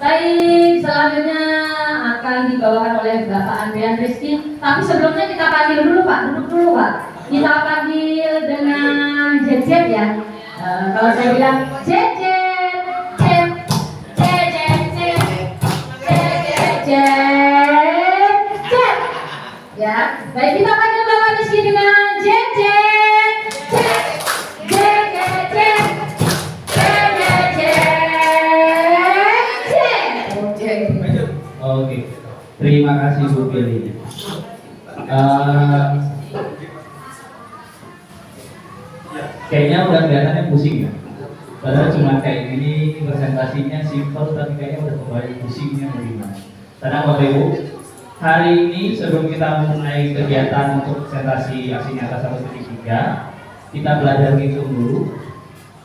Baik, selanjutnya akan dibawakan oleh Bapak Andrian Rizky. Tapi sebelumnya kita panggil dulu Pak, duduk dulu Pak. Kita panggil dengan Jejet ya. Kalau saya bilang Jejet, Jet, Jejet, Jet, Jejet, Jet, Jet. Ya, baik kita panggil Bapak Rizky dengan Jejet, Jet, Jejet, Jet. Oke, terima kasih Bu Billy. Kayaknya udah kelihatannya pusing ya. Padahal cuma kayak gini, presentasinya simpel, tapi kayaknya udah kembali pusingnya bagaimana. Karena Bapak Ibu, hari ini sebelum kita mulai kegiatan untuk presentasi aksi nyata 1.3, kita belajar hitung dulu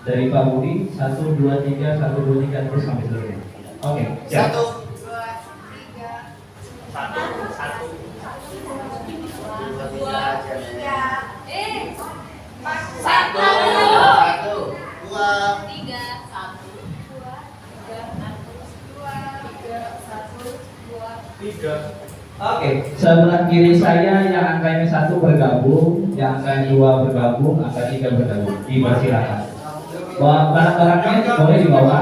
dari Pak Budi 1, 2, 3, 1, 2, 3 terus sampai selesai. Oke, siap. 1. Oke, sebelah kiri saya yang angkanya 1 bergabung, yang angkanya 2 bergabung, angka 3 bergabung. Dipersilakan. Barang-barangnya boleh dibawa.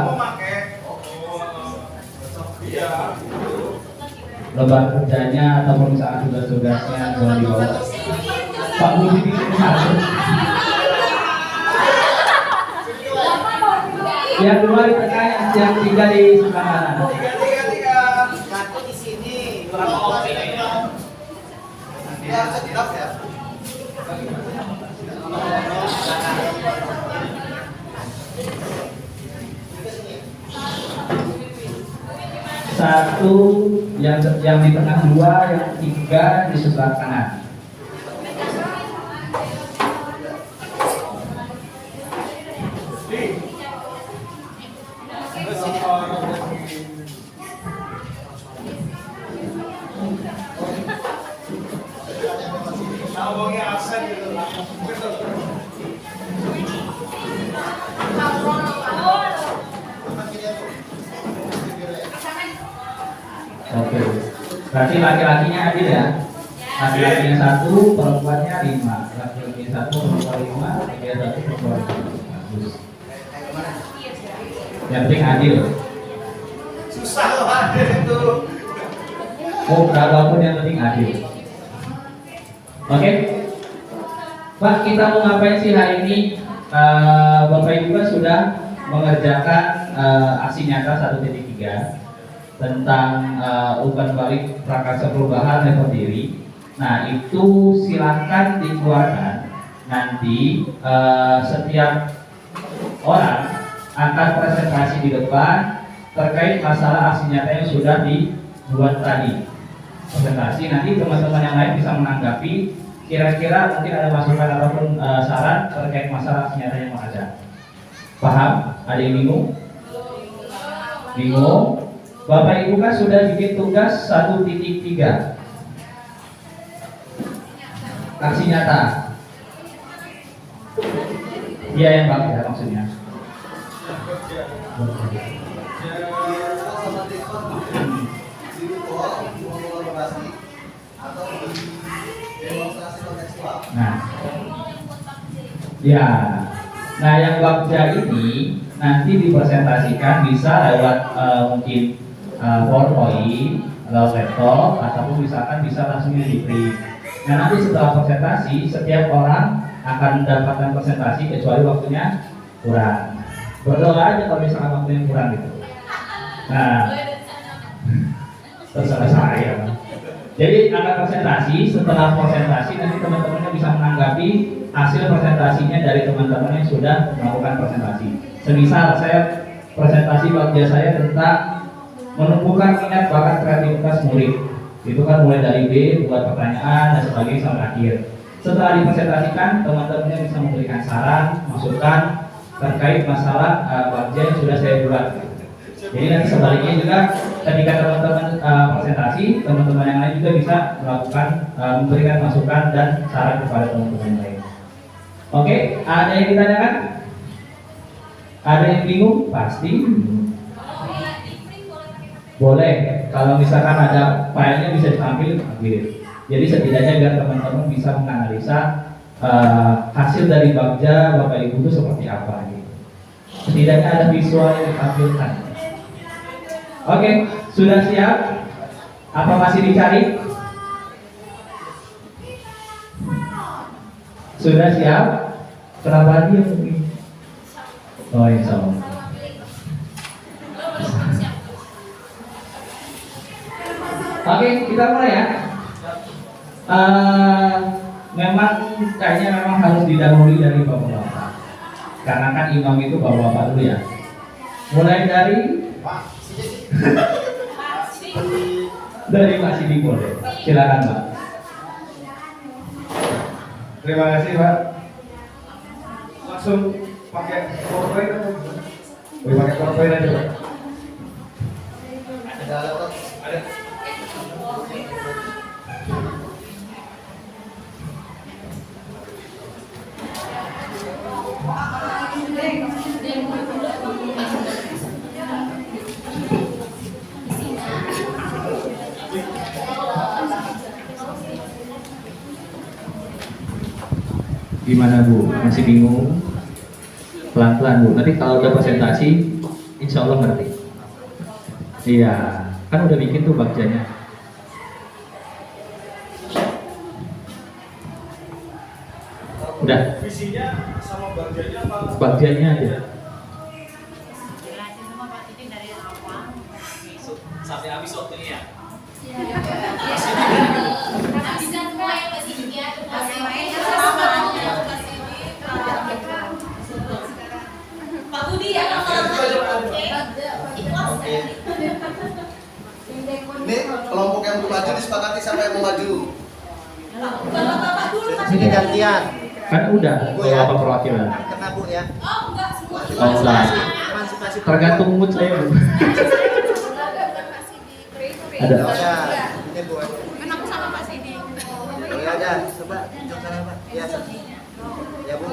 Lembar kerjanya ataupun misalkan tugas-tugasnya boleh dibawa. Pak Budi bikin 1. Yang 2 di tengah, yang 3 di sebelah kanan. 1 di sini. Berapa opsi? Ya, tidak ya. Satu yang di tengah, 2 yang 3 di sebelah kanan. Oke, berarti laki-lakinya adil ya. Laki-lakinya 1, perempuannya 5. Laki-lakinya 1, perempuan 5, dia 1, perempuan 5. Bagus. Yang penting adil. Susah loh adil itu. Oh, berapapun yang penting adil. Oke, Pak, kita mau ngapain sih hari ini? Bapak Ibu juga sudah mengerjakan aksi nyata 1.3 tentang umpan balik prakarsa perubahan level diri. Nah, itu silahkan dikeluarkan. Nanti setiap orang akan presentasi di depan terkait masalah aksi nyata yang sudah dibuat tadi. Presentasi, nanti teman-teman yang lain bisa menanggapi. Kira-kira mungkin ada masukan ataupun saran terkait masalah aksi nyata yang mau ada. Paham? Ada yang bingung? Bingung? Bapak Ibu kan sudah bikin tugas 1.3 aksi nyata. Iya yang bagus ya maksudnya. Nah, ya. Nah yang bagja ini nanti dipresentasikan bisa lewat mungkin PowerPoint, lewat laptop, ataupun misalkan bisa langsung di print. Nah nanti setelah presentasi, setiap orang akan mendapatkan presentasi kecuali waktunya kurang. Berdoa aja kalau misalkan waktunya kurang gitu. Nah, terserah saya. Jadi akan presentasi, setelah presentasi nanti teman-temannya bisa menanggapi hasil presentasinya dari teman-teman yang sudah melakukan presentasi. Semisal saya presentasi bagja saya tentang menumbuhkan minat bakat kreativitas murid. Itu kan mulai dari B, buat pertanyaan dan sebagainya sampai akhir. Setelah dipresentasikan, teman-temannya bisa memberikan saran, masukan terkait masalah bagja yang sudah saya buat. Jadi nanti sebaliknya juga ketika teman-teman presentasi, teman-teman yang lain juga bisa melakukan memberikan masukan dan saran kepada teman-teman yang lain. Oke, ada yang ditanyakan? Ada yang bingung? Pasti bingung. Boleh, kalau misalkan ada filenya bisa ditampilkan, ambilin. Jadi setidaknya biar teman-teman bisa menganalisa hasil dari bagja Bapak Ibu itu seperti apa gitu. Setidaknya ada visual yang ditampilkan. Oke, sudah siap? Apa masih dicari? Sudah siap? Kenapa dia mungkin? Oh, insya Allah. Oke, kita mulai ya. Memang kayaknya memang harus didahului dari bapak-bapak. Karena kan imam itu bapak-bapak dulu ya. Mulai dari Pak, dari Pak Sidi boleh. Silakan Pak. Terima kasih Pak. Langsung pakai PowerPoint atau gimana? Boleh pakai PowerPoint aja Pak. ada laptop. Ada. Gimana Bu? Masih bingung? Pelan-pelan Bu. Nanti kalau udah presentasi, insya Allah ngerti. Iya, kan udah bikin tuh bagjanya. Udah, Visinya sama bagiannya apa? bagjanya aja. Jelasin semua Pak Titin dari awal Sampai habis waktunya ya. bisa semua yang ke sini ya Pak Budi ya Ini kelompok yang mau maju disepakati siapa yang mau maju. Bapak dulu Sini gantian. Kan udah, Bu kalau ya. apa perwakilan. Kena Bu ya. oh enggak semua Oh, enggak. Emansipasi Tergantung mood saya Bu. Ada. Ya, ini Bu. kan aku sama Pak Sidi Iya aja, coba tunjuk sana Pak. Ya, ya Bu.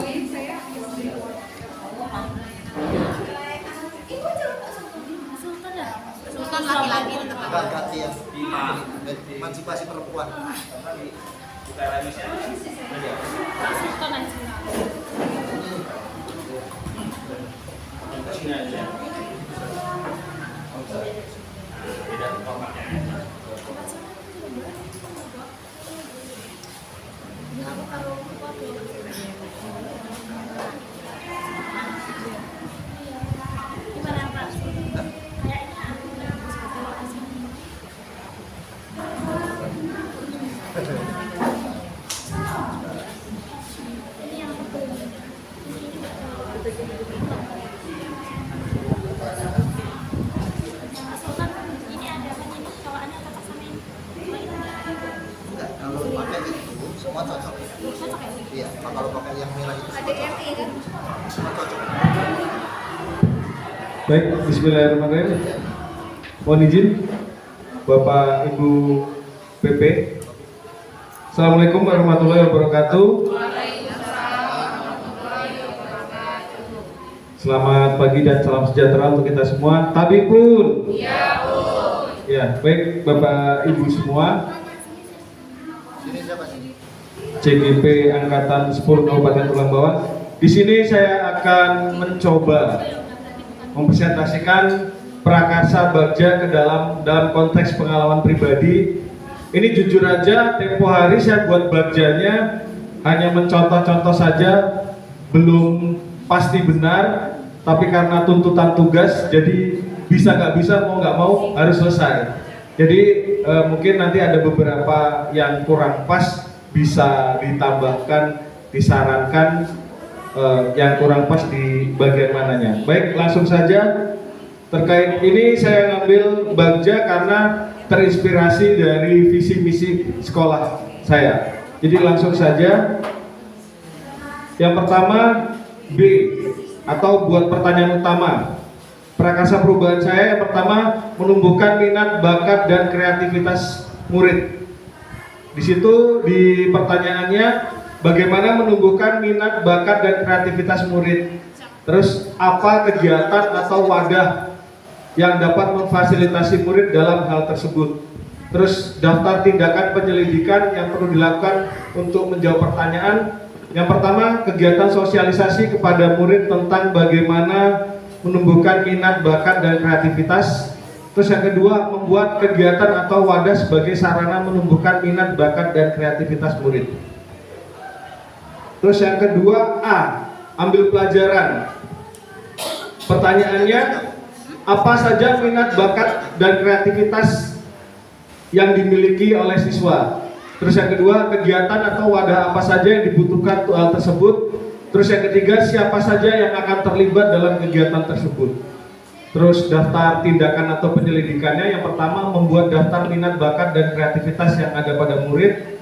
Sultan laki-laki tetap Coba ganti ya. Emansipasi perempuan. Sultan aja gimana Pak? Enggak, kalau pakai itu semua cocok. Iya, kalau pakai yang merah itu semua cocok. Semua cocok. Baik, Bismillahirrahmanirrahim. Mohon izin Bapak Ibu PP. Assalamualaikum warahmatullahi wabarakatuh. Selamat pagi dan salam sejahtera untuk kita semua. Tabipun. Ya, baik Bapak Ibu semua. Sini siapa sini? CGP Angkatan 10 Kabupaten Tulang Bawang. Di sini saya akan mencoba mempresentasikan prakarsa bagja ke dalam konteks pengalaman pribadi. Ini jujur aja, tempo hari saya buat bagjanya hanya mencontoh-contoh saja, belum pasti benar, tapi karena tuntutan tugas, jadi bisa nggak bisa, mau nggak mau harus selesai. Jadi mungkin nanti ada beberapa yang kurang pas, bisa ditambahkan, disarankan yang kurang pas di bagian mananya. Baik, langsung saja. Terkait ini saya ngambil bagja karena terinspirasi dari visi misi sekolah saya. Jadi langsung saja. Yang pertama B atau buat pertanyaan utama. Prakarsa perubahan saya yang pertama menumbuhkan minat, bakat dan kreativitas murid. Di situ di pertanyaannya bagaimana menumbuhkan minat, bakat dan kreativitas murid. Terus apa kegiatan atau wadah yang dapat memfasilitasi murid dalam hal tersebut. Terus daftar tindakan penyelidikan yang perlu dilakukan untuk menjawab pertanyaan. Yang pertama, kegiatan sosialisasi kepada murid tentang bagaimana menumbuhkan minat, bakat, dan kreativitas. Terus yang kedua, membuat kegiatan atau wadah sebagai sarana menumbuhkan minat, bakat, dan kreativitas murid. Terus yang kedua, A, ambil pelajaran. Pertanyaannya, apa saja minat, bakat, dan kreativitas yang dimiliki oleh siswa? Terus yang kedua, kegiatan atau wadah apa saja yang dibutuhkan untuk hal tersebut? Terus yang ketiga, siapa saja yang akan terlibat dalam kegiatan tersebut? Terus daftar tindakan atau penyelidikannya. Yang pertama, membuat daftar minat, bakat, dan kreativitas yang ada pada murid.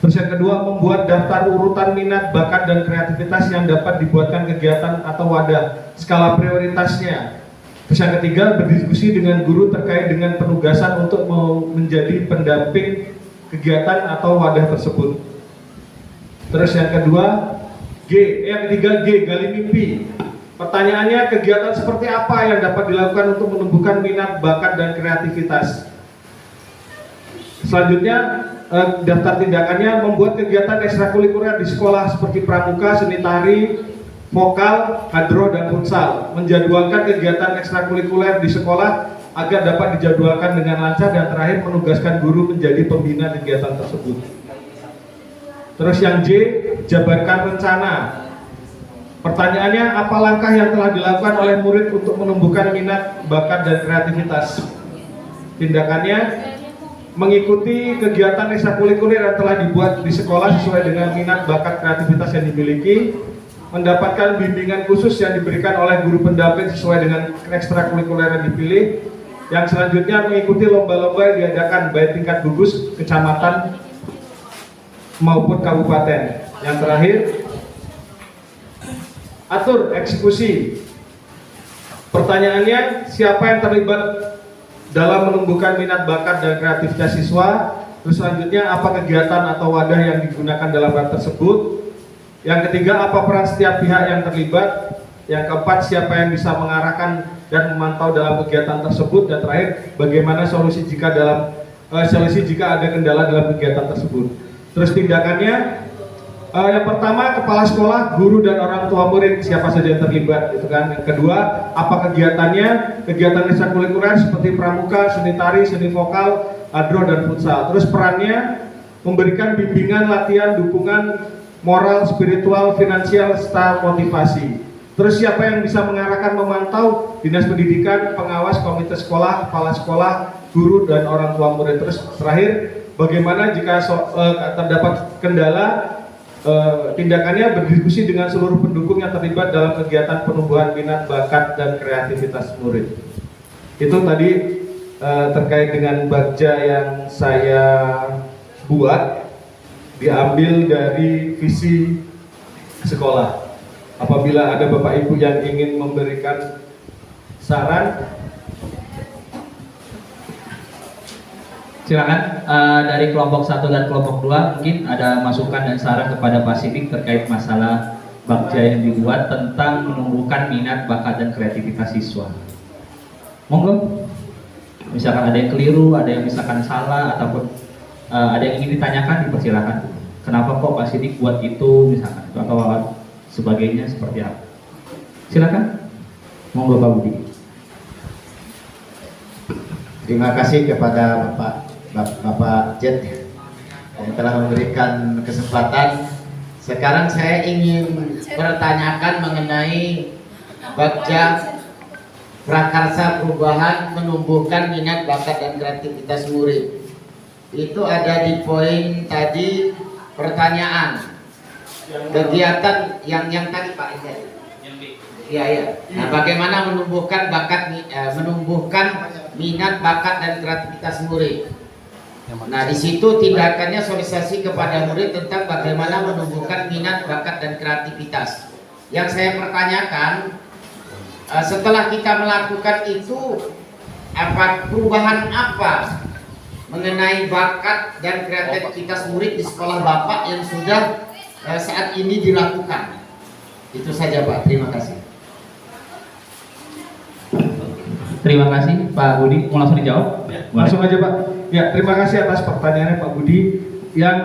Terus yang kedua, membuat daftar urutan minat, bakat, dan kreativitas yang dapat dibuatkan kegiatan atau wadah, skala prioritasnya. Terus yang ketiga, berdiskusi dengan guru terkait dengan penugasan untuk menjadi pendamping kegiatan atau wadah tersebut. Terus yang kedua, yang ketiga G, gali mimpi. Pertanyaannya, kegiatan seperti apa yang dapat dilakukan untuk menumbuhkan minat, bakat, dan kreativitas? Selanjutnya, daftar tindakannya, membuat kegiatan ekstrakurikuler di sekolah seperti pramuka, seni tari, vokal, hadro, dan futsal. Menjadwalkan kegiatan ekstrakurikuler di sekolah agar dapat dijadwalkan dengan lancar, dan terakhir menugaskan guru menjadi pembina kegiatan tersebut. Terus yang J, jabarkan rencana. Pertanyaannya, apa langkah yang telah dilakukan oleh murid untuk menumbuhkan minat, bakat, dan kreativitas? Tindakannya, mengikuti kegiatan ekstrakurikuler yang telah dibuat di sekolah sesuai dengan minat, bakat, kreativitas yang dimiliki, mendapatkan bimbingan khusus yang diberikan oleh guru pendamping sesuai dengan ekstrakurikuler yang dipilih. Yang selanjutnya, mengikuti lomba-lomba yang diadakan baik tingkat gugus, kecamatan, maupun kabupaten. Yang terakhir, atur eksekusi. Pertanyaannya, siapa yang terlibat dalam menumbuhkan minat, bakat, dan kreativitas siswa? Terus selanjutnya, apa kegiatan atau wadah yang digunakan dalam hal tersebut? Yang ketiga, apa peran setiap pihak yang terlibat? Yang keempat, siapa yang bisa mengarahkan dan memantau dalam kegiatan tersebut? Dan terakhir, bagaimana solusi jika ada kendala dalam kegiatan tersebut? Terus tindakannya, yang pertama, kepala sekolah, guru, dan orang tua murid, siapa saja yang terlibat, gitu kan. Yang kedua, apa kegiatannya? Kegiatan ekstrakurikuler seperti pramuka, seni tari, seni vokal, hadro, dan futsal. Terus perannya, memberikan bimbingan, latihan, dukungan moral, spiritual, finansial, serta motivasi. Terus siapa yang bisa mengarahkan, memantau? Dinas pendidikan, pengawas, komite sekolah, kepala sekolah, guru, dan orang tua murid. Terus terakhir, bagaimana jika terdapat kendala? Tindakannya, berdiskusi dengan seluruh pendukung yang terlibat dalam kegiatan penumbuhan minat, bakat, dan kreativitas murid. Itu tadi terkait dengan bagja yang saya buat, diambil dari visi sekolah. Apabila ada Bapak Ibu yang ingin memberikan saran, silakan. Dari kelompok 1 dan kelompok 2 mungkin ada masukan dan saran kepada Pasifik terkait masalah bagja yang dibuat tentang menumbuhkan minat, bakat, dan kreativitas siswa. Monggo. Misalkan ada yang keliru, ada yang misalkan salah, ataupun ada yang ingin ditanyakan, dipersilakan. Kenapa kok Pasifik buat itu, misalkan, atau sebagainya, seperti apa? Silakan. Monggo Pak Budi. Terima kasih kepada Bapak Jet yang telah memberikan kesempatan. Sekarang saya ingin bertanyakan mengenai bagja prakarsa perubahan menumbuhkan minat, bakat, dan kreativitas murid. Itu ada di poin tadi pertanyaan. Kegiatan yang tadi Pak Jet. Iya. Nah, bagaimana menumbuhkan menumbuhkan minat, bakat, dan kreativitas murid. Nah, di situ tindakannya sosialisasi kepada murid tentang bagaimana menumbuhkan minat, bakat, dan kreativitas. Yang saya pertanyakan, setelah kita melakukan itu, perubahan apa mengenai bakat dan kreativitas murid di sekolah Bapak yang sudah saat ini dilakukan? Itu saja Pak, terima kasih. Terima kasih Pak Budi. Mau langsung dijawab? Boleh. Langsung aja Pak. Ya, terima kasih atas pertanyaannya Pak Budi. Yang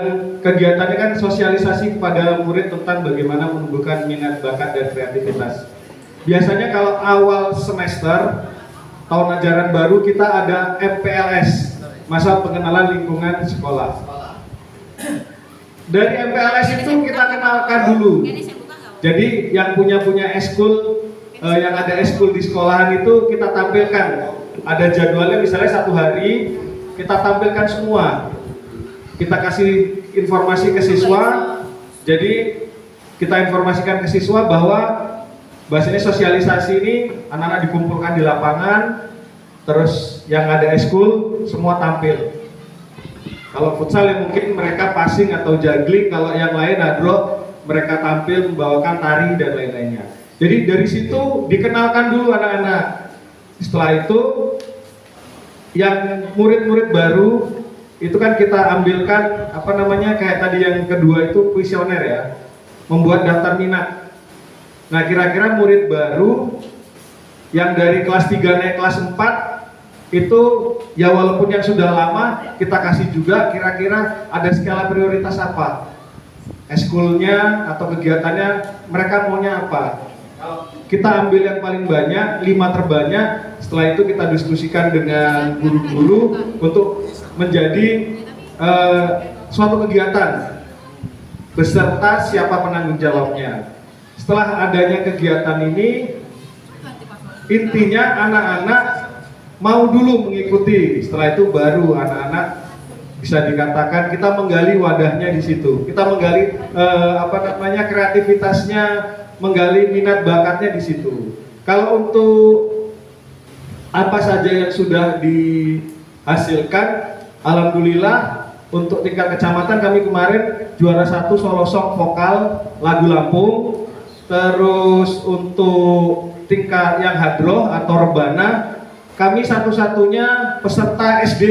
kegiatannya kan sosialisasi kepada murid tentang bagaimana menumbuhkan minat bakat dan kreativitas. Biasanya kalau awal semester tahun ajaran baru kita ada MPLS, masa pengenalan lingkungan sekolah. Dari MPLS itu kita kenalkan dulu. Jadi yang punya eskul, yang ada eskul di sekolahan itu kita tampilkan. Ada jadwalnya, misalnya 1 hari kita tampilkan semua. Kita kasih informasi ke siswa. Jadi kita informasikan ke siswa bahwa bahasanya sosialisasi ini anak-anak dikumpulkan di lapangan, terus yang ada eskul semua tampil. Kalau futsal ya mungkin mereka passing atau juggling, kalau yang lain hadro mereka tampil membawakan tari dan lain-lainnya. Jadi dari situ dikenalkan dulu anak-anak. Setelah itu yang murid-murid baru itu kan kita ambilkan apa namanya, kayak tadi yang kedua itu kuesioner ya, membuat daftar minat. Nah kira-kira murid baru yang dari kelas 3 naik kelas 4 itu ya walaupun yang sudah lama kita kasih juga kira-kira ada skala prioritas apa, eskulnya atau kegiatannya mereka maunya apa. Kita ambil yang paling banyak, 5 terbanyak. Setelah itu kita diskusikan dengan guru-guru untuk menjadi suatu kegiatan beserta siapa penanggung jawabnya. Setelah adanya kegiatan ini, intinya anak-anak mau dulu mengikuti. Setelah itu baru anak-anak bisa dikatakan kita menggali wadahnya di situ. Kita menggali kreativitasnya, menggali minat bakatnya di situ. Kalau untuk apa saja yang sudah dihasilkan, alhamdulillah untuk tingkat kecamatan kami kemarin juara 1 solo song vokal lagu Lampung. Terus untuk tingkat yang hadroh atau rebana, kami satu-satunya peserta SD,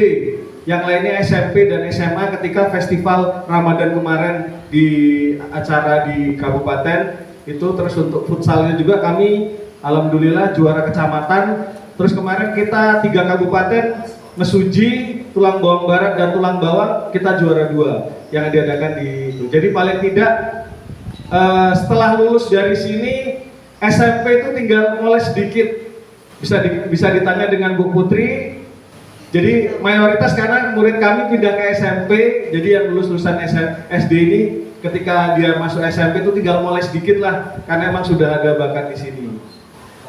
yang lainnya SMP dan SMA ketika festival Ramadan kemarin di acara di kabupaten itu. Terus untuk futsalnya juga kami alhamdulillah juara kecamatan. Terus kemarin kita 3 kabupaten, Mesuji, Tulang Bawang Barat dan Tulang Bawang, kita juara 2 yang diadakan di itu. Jadi paling tidak setelah lulus dari sini SMP itu tinggal moles sedikit. Bisa ditanya dengan Bu Putri. Jadi mayoritas karena murid kami pindah ke SMP, jadi yang lulusan SD ini ketika dia masuk SMP itu tinggal moles sedikit lah, karena emang sudah ada bakat di sini.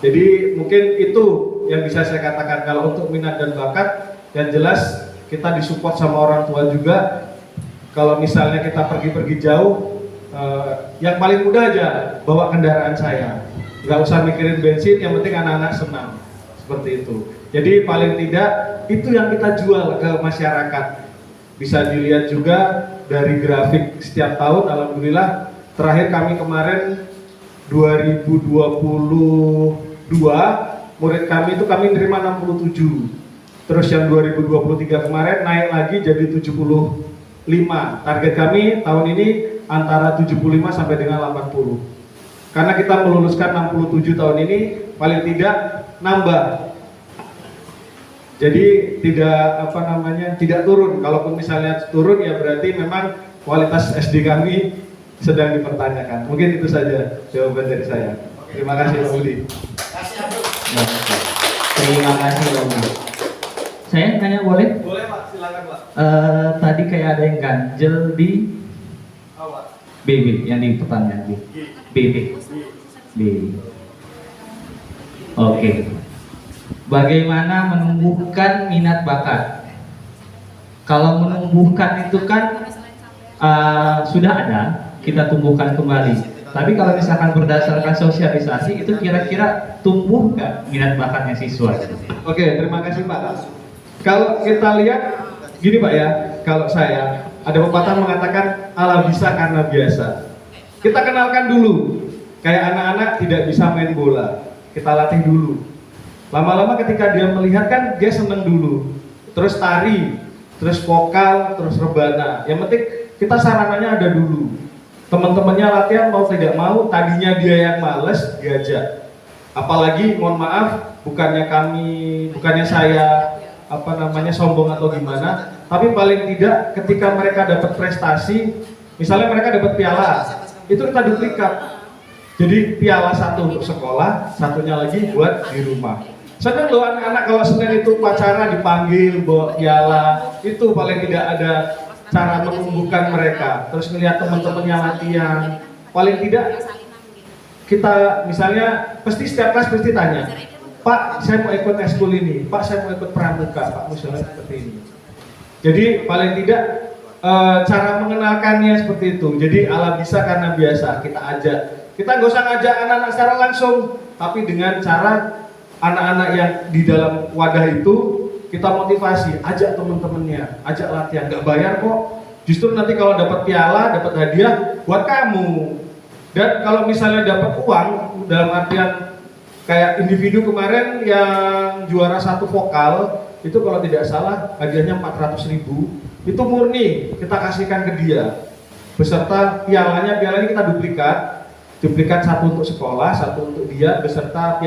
Jadi mungkin itu yang bisa saya katakan. Kalau untuk minat dan bakat, yang jelas kita disupport sama orang tua juga. Kalau misalnya kita pergi-pergi jauh, yang paling mudah aja bawa kendaraan saya, nggak usah mikirin bensin, yang penting anak-anak senang, seperti itu. Jadi paling tidak itu yang kita jual ke masyarakat. Bisa dilihat juga dari grafik setiap tahun, alhamdulillah. Terakhir kami kemarin 2022 murid kami itu kami nerima 67. Terus yang 2023 kemarin naik lagi jadi 75. Target kami tahun ini antara 75 sampai dengan 80. Karena kita meluluskan 67 tahun ini, paling tidak nambah. Jadi tidak turun. Kalaupun misalnya turun ya berarti memang kualitas SD kami sedang dipertanyakan. Mungkin itu saja jawaban dari saya. Terima kasih Pak Budi. Terima kasih Pak Budi. Saya tanya boleh? Boleh Pak, silakan Pak. Tadi kayak ada yang ganjel di BB yang di pertanyaan BB. Oke. Bagaimana menumbuhkan minat bakat? Kalau menumbuhkan itu kan sudah ada, kita tumbuhkan kembali. Tapi kalau misalkan berdasarkan sosialisasi, itu kira-kira tumbuh nggak minat bakatnya siswa? Oke, terima kasih Pak. Kalau kita lihat gini Pak ya, kalau saya ada pepatah mengatakan ala bisa karena biasa. Kita kenalkan dulu, kayak anak-anak tidak bisa main bola, kita latih dulu. Lama-lama ketika dia melihat kan dia seneng dulu, terus tari, terus vokal, terus rebana. Yang penting kita sarananya ada dulu. Teman-temannya latihan mau tidak mau, tadinya dia yang males diajak. Apalagi mohon maaf bukannya saya sombong atau gimana, tapi paling tidak ketika mereka dapat prestasi, misalnya mereka dapat piala, itu kita duplikat. Jadi piala satu untuk sekolah, satunya lagi buat di rumah. Seneng loh anak-anak kalau Senin itu upacara dipanggil bawa piala, itu paling tidak ada cara menumbuhkan mereka. Terus melihat teman-temannya latihan, paling tidak kita misalnya pasti setiap kelas pasti tanya, Pak, saya mau ikut eskul ini, Pak, saya mau ikut pramuka, Pak, misalnya seperti ini. Jadi paling tidak cara mengenalkannya seperti itu. Jadi ala bisa karena biasa, kita ajak. Kita nggak usah ngajak anak-anak secara langsung, tapi dengan cara anak-anak yang di dalam wadah itu kita motivasi, ajak teman-temannya, ajak latihan, nggak bayar kok. Justru nanti kalau dapat piala, dapat hadiah buat kamu. Dan kalau misalnya dapat uang, dalam artian kayak individu kemarin yang juara satu vokal, itu kalau tidak salah hadiahnya 400.000, itu murni kita kasihkan ke dia. Beserta pialanya kita duplikat satu untuk sekolah, satu untuk dia, beserta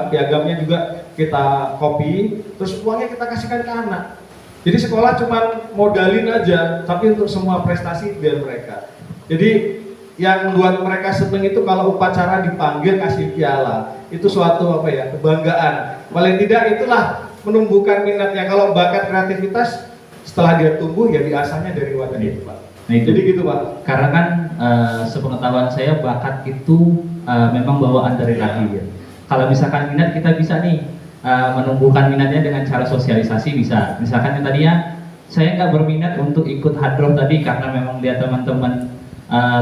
piagamnya juga kita copy, terus uangnya kita kasihkan ke anak. Jadi sekolah cuma modalin aja, tapi untuk semua prestasi biar mereka. Jadi yang membuat mereka seneng itu kalau upacara dipanggil kasih piala, itu suatu kebanggaan. Paling tidak itulah menumbuhkan minatnya. Kalau bakat kreativitas setelah dia tumbuh ya diasahnya dari wadah itu, Pak. Nah itu. Jadi gitu, Pak. Karena kan sepengetahuan saya bakat itu memang bawaan dari lahir. Kalau misalkan minat kita bisa nih menumbuhkan minatnya dengan cara sosialisasi bisa. Misalkan yang tadinya saya nggak berminat untuk ikut hadroh tadi karena memang lihat teman-teman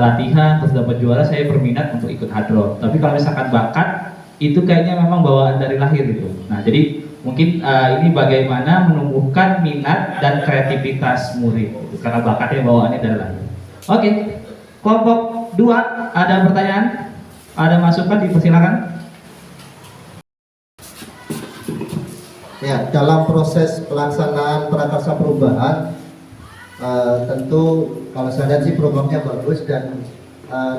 latihan terus dapat juara, saya berminat untuk ikut hadroh. Tapi kalau misalkan bakat itu kayaknya memang bawaan dari lahir gitu. Nah jadi mungkin ini bagaimana menumbuhkan minat dan kreativitas murid gitu, karena bakatnya bawaannya dari lahir. Oke, kelompok 2 ada pertanyaan, ada masukan, dipersilakan. Ya, dalam proses pelaksanaan prakarsa perubahan, tentu kalau saya lihat sih programnya bagus dan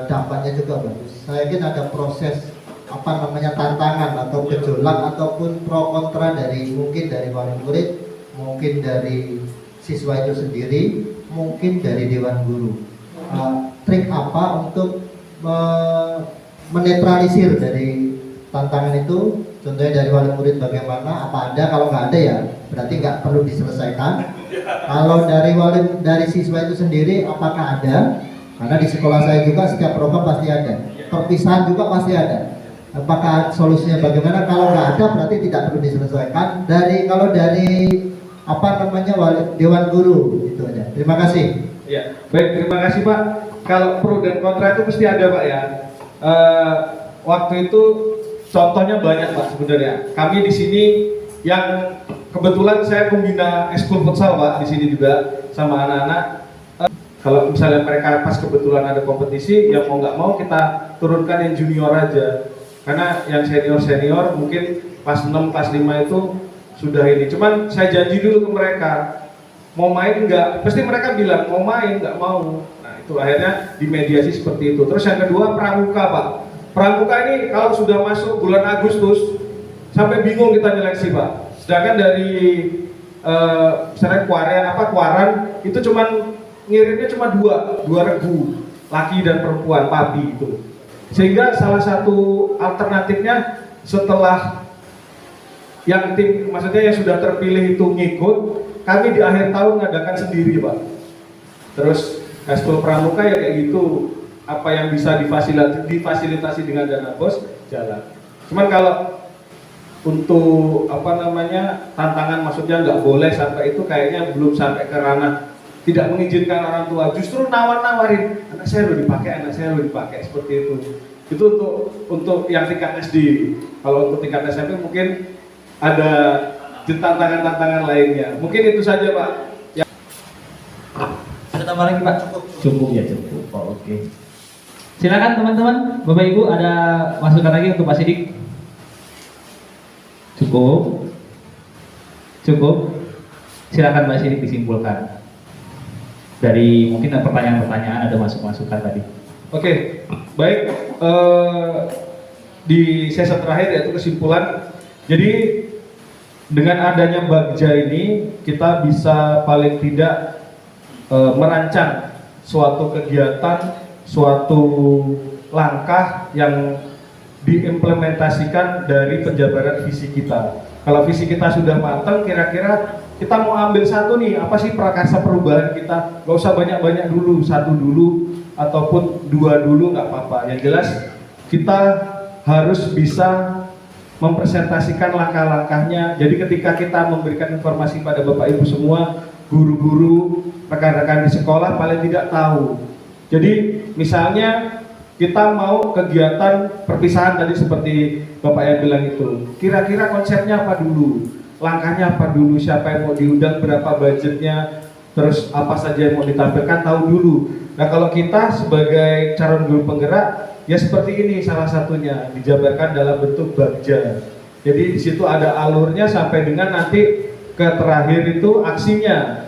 dampaknya juga bagus. Saya yakin ada proses tantangan atau gejolak ataupun pro kontra mungkin dari wali murid, mungkin dari siswa itu sendiri, mungkin dari dewan guru. Trik apa untuk menetralisir dari tantangan itu? Contohnya dari wali murid bagaimana? Apa ada? Kalau nggak ada ya berarti nggak perlu diselesaikan. Kalau dari siswa itu sendiri apakah ada? Karena di sekolah saya juga setiap program pasti ada. Perpisahan juga pasti ada. Apakah solusinya bagaimana? Kalau nggak ada berarti tidak perlu diselesaikan. Kalau dari dewan guru itu aja. Terima kasih. Ya, baik, terima kasih Pak. Kalau pro dan kontra itu pasti ada Pak ya. Waktu itu contohnya banyak Pak sebenarnya. Kami di sini yang kebetulan saya pembina ekskul futsal Pak di sini juga sama anak-anak. Kalau misalnya mereka pas kebetulan ada kompetisi, ya mau nggak mau kita turunkan yang junior aja. Karena yang senior mungkin pas 6, pas 5 itu sudah ini. Cuman saya janji dulu ke mereka, mau main nggak? Pasti mereka bilang mau main, nggak mau. Nah itu akhirnya dimediasi seperti itu. Terus yang kedua pramuka Pak. Pramuka ini kalau sudah masuk bulan Agustus sampai bingung kita nyeleksi Pak. Sedangkan dari misalnya kuaran itu cuman ngirimnya cuma dua regu, laki dan perempuan, pabi itu. Sehingga salah satu alternatifnya setelah yang tim maksudnya yang sudah terpilih itu ngikut, kami di akhir tahun ngadakan sendiri Pak. Terus ekskul pramuka ya kayak gitu, apa yang bisa difasilitasi dengan dana bos jalan. Cuman kalau untuk tantangan maksudnya nggak boleh sampai itu kayaknya belum sampai ke ranah tidak mengizinkan orang tua, justru nawarin anak saya lo dipakai seperti itu. Itu untuk yang tingkat SD. Kalau untuk tingkat SMP mungkin ada tantangan lainnya. Mungkin itu saja Pak. Ya. Ada tambah lagi Pak? Cukup ya cukup. Oh, oke. Silakan teman-teman, Bapak Ibu ada masukan lagi untuk Pak Sidik? Cukup. Silakan Pak Sidik disimpulkan. Dari mungkin pertanyaan-pertanyaan ada masukan tadi. Oke, baik. Di sesi terakhir yaitu kesimpulan Jadi dengan adanya Bagja ini kita bisa paling tidak merancang suatu kegiatan, suatu langkah yang diimplementasikan dari penjabaran visi kita. Kalau visi kita sudah matang, kira-kira kita mau ambil satu nih, apa sih prakarsa perubahan kita? Gak usah banyak-banyak dulu, satu dulu ataupun dua dulu nggak apa-apa. Yang jelas kita harus bisa mempresentasikan langkah-langkahnya. Jadi ketika kita memberikan informasi pada Bapak Ibu semua, guru-guru, rekan-rekan di sekolah paling tidak tahu. Jadi misalnya kita mau kegiatan perpisahan tadi seperti Bapak yang bilang itu, kira-kira konsepnya apa dulu, langkahnya apa dulu, siapa yang mau diundang, berapa budgetnya, terus apa saja yang mau ditampilkan, tahu dulu. Nah kalau kita sebagai calon guru penggerak, ya seperti ini salah satunya, dijabarkan dalam bentuk Bagja. Jadi di situ ada alurnya sampai dengan nanti ke terakhir itu aksinya.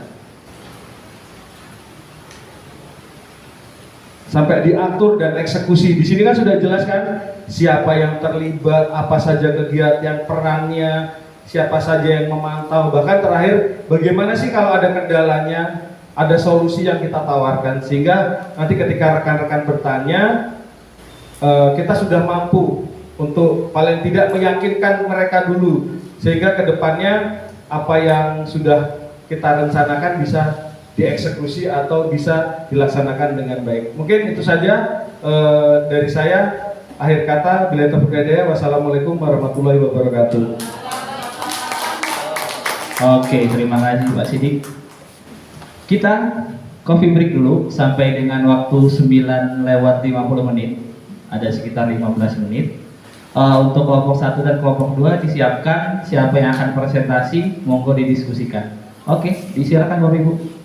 Sampai diatur dan eksekusi. Di sini kan sudah jelas kan siapa yang terlibat, apa saja kegiatan perannya, siapa saja yang memantau. Bahkan terakhir bagaimana sih kalau ada kendalanya, ada solusi yang kita tawarkan sehingga nanti ketika rekan-rekan bertanya kita sudah mampu untuk paling tidak meyakinkan mereka dulu sehingga kedepannya apa yang sudah kita rencanakan bisa dieksekusi atau bisa dilaksanakan dengan baik. Mungkin itu saja dari saya. Akhir kata, bila taufiq hidayah, wassalamualaikum warahmatullahi wabarakatuh. Oke, terima kasih Pak Sidik. Kita coffee break dulu sampai dengan waktu 9 lewat 50 menit. Ada sekitar 15 menit. Untuk kelompok 1 dan kelompok 2 disiapkan siapa yang akan presentasi, monggo didiskusikan. Oke, disilakan Bapak Ibu.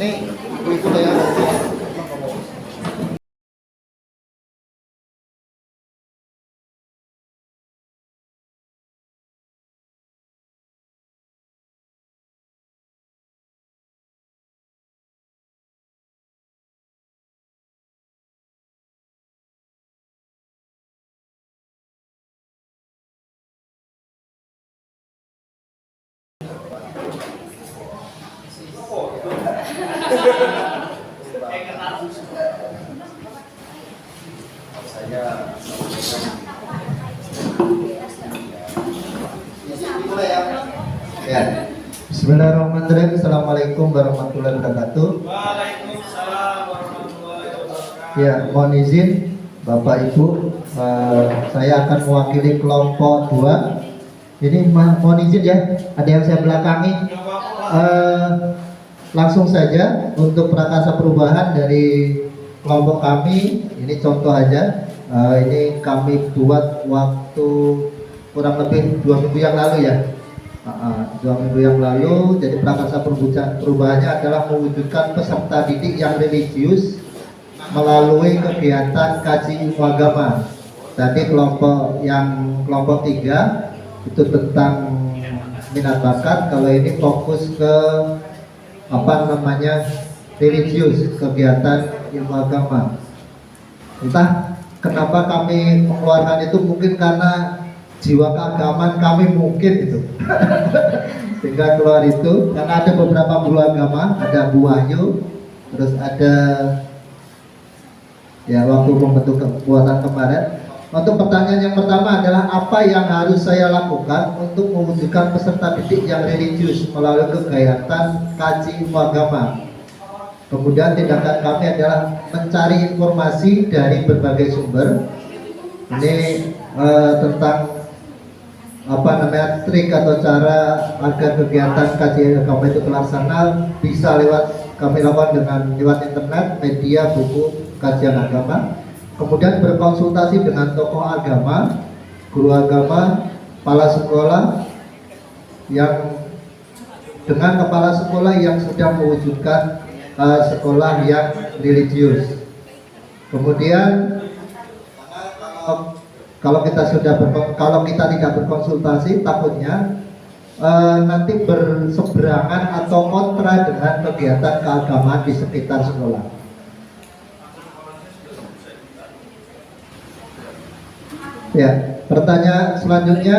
Ini ibu-ibu ya. Ya. Bismillahirrahmanirrahim. Assalamualaikum warahmatullahi wabarakatuh. Waalaikumsalam warahmatullahi wabarakatuh. Ya, mohon izin Bapak Ibu, saya akan mewakili kelompok 2. Ini mohon izin ya, ada yang saya belakangi. Langsung saja untuk prakarsa perubahan dari kelompok kami. Ini contoh aja. Ini kami buat waktu kurang lebih 2 minggu yang lalu ya. 2 minggu yang lalu. Jadi prakarsa perubahannya adalah mewujudkan peserta didik yang religius melalui kegiatan kaji ilmu agama. Tadi kelompok 3 itu tentang minat bakat. Kalau ini fokus ke religius, kegiatan ilmu agama. Entah kenapa kami mengeluarkan itu, mungkin karena jiwa keagamaan kami mungkin itu sehingga keluar itu, karena ada beberapa guru agama, ada Bu Wahyu, terus ada ya waktu membentuk kekuatan kemarin. Untuk pertanyaan yang pertama adalah apa yang harus saya lakukan untuk mewujudkan peserta didik yang religius melalui kegiatan kaji ilmu agama. Kemudian tindakan kami adalah mencari informasi dari berbagai sumber. Ini tentang trik atau cara agar kegiatan kajian agama itu terlaksana bisa kami lakukan lewat internet, media, buku kajian agama. Kemudian berkonsultasi dengan tokoh agama, guru agama, kepala sekolah dengan kepala sekolah yang sudah mewujudkan sekolah yang religius. Kemudian kalau kita tidak berkonsultasi, takutnya nanti berseberangan atau kontra dengan kegiatan keagamaan di sekitar sekolah. Ya, pertanyaan selanjutnya